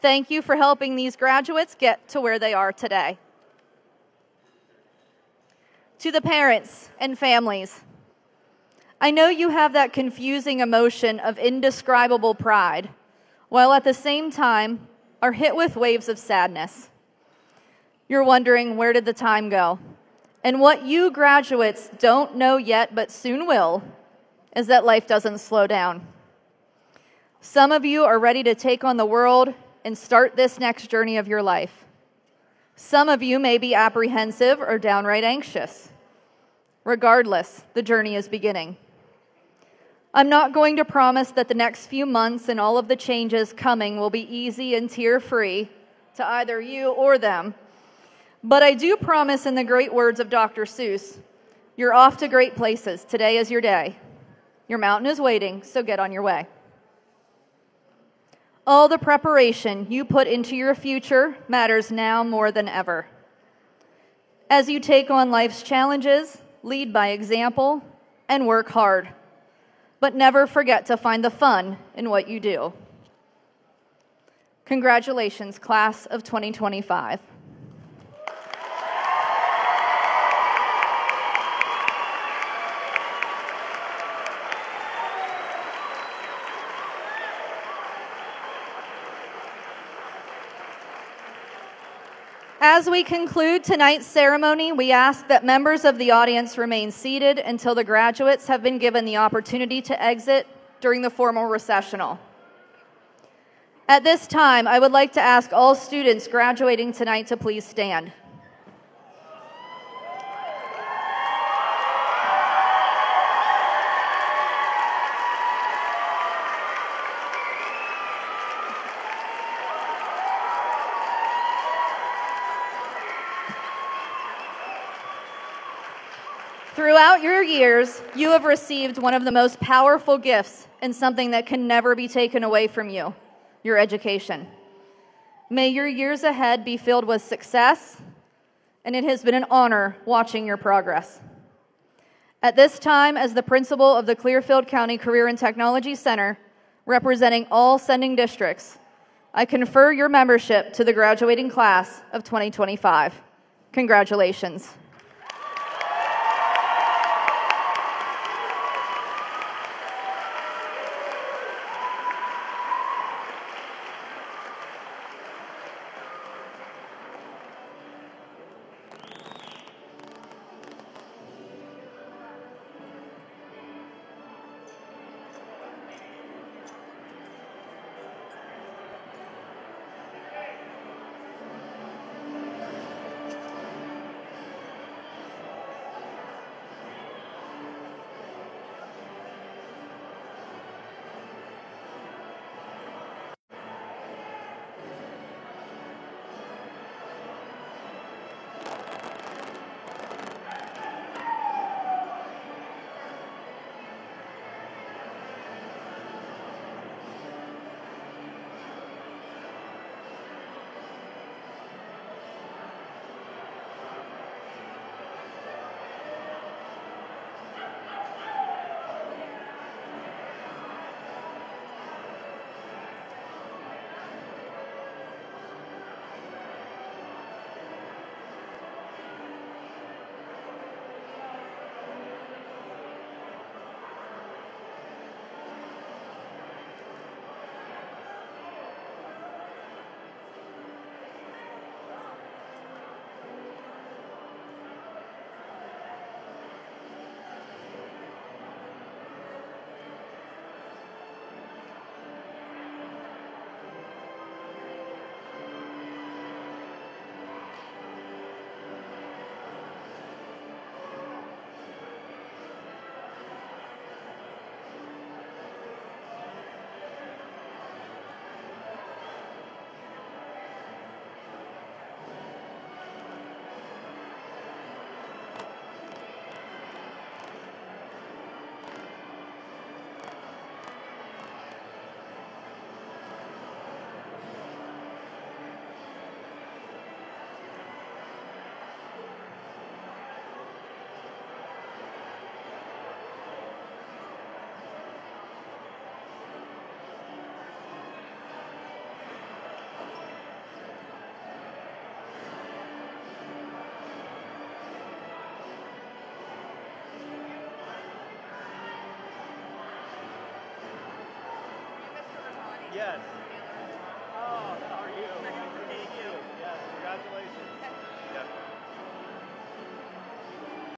Thank you for helping these graduates get to where they are today. To the parents and families, I know you have that confusing emotion of indescribable pride, while at the same time are hit with waves of sadness. You're wondering, where did the time go? And what you graduates don't know yet, but soon will, is that life doesn't slow down. Some of you are ready to take on the world and start this next journey of your life. Some of you may be apprehensive or downright anxious. Regardless, the journey is beginning. I'm not going to promise that the next few months and all of the changes coming will be easy and tear-free to either you or them. But I do promise, in the great words of Dr. Seuss, you're off to great places. Today is your day. Your mountain is waiting, so get on your way. All the preparation you put into your future matters now more than ever. As you take on life's challenges, lead by example and work hard. But never forget to find the fun in what you do. Congratulations, class of 2025. As we conclude tonight's ceremony, we ask that members of the audience remain seated until the graduates have been given the opportunity to exit during the formal recessional. At this time, I would like to ask all students graduating tonight to please stand. Throughout your years, you have received one of the most powerful gifts and something that can never be taken away from you, your education. May your years ahead be filled with success, and it has been an honor watching your progress. At this time, as the principal of the Clearfield County Career and Technology Center, representing all sending districts, I confer your membership to the graduating class of 2025. Congratulations. Yes.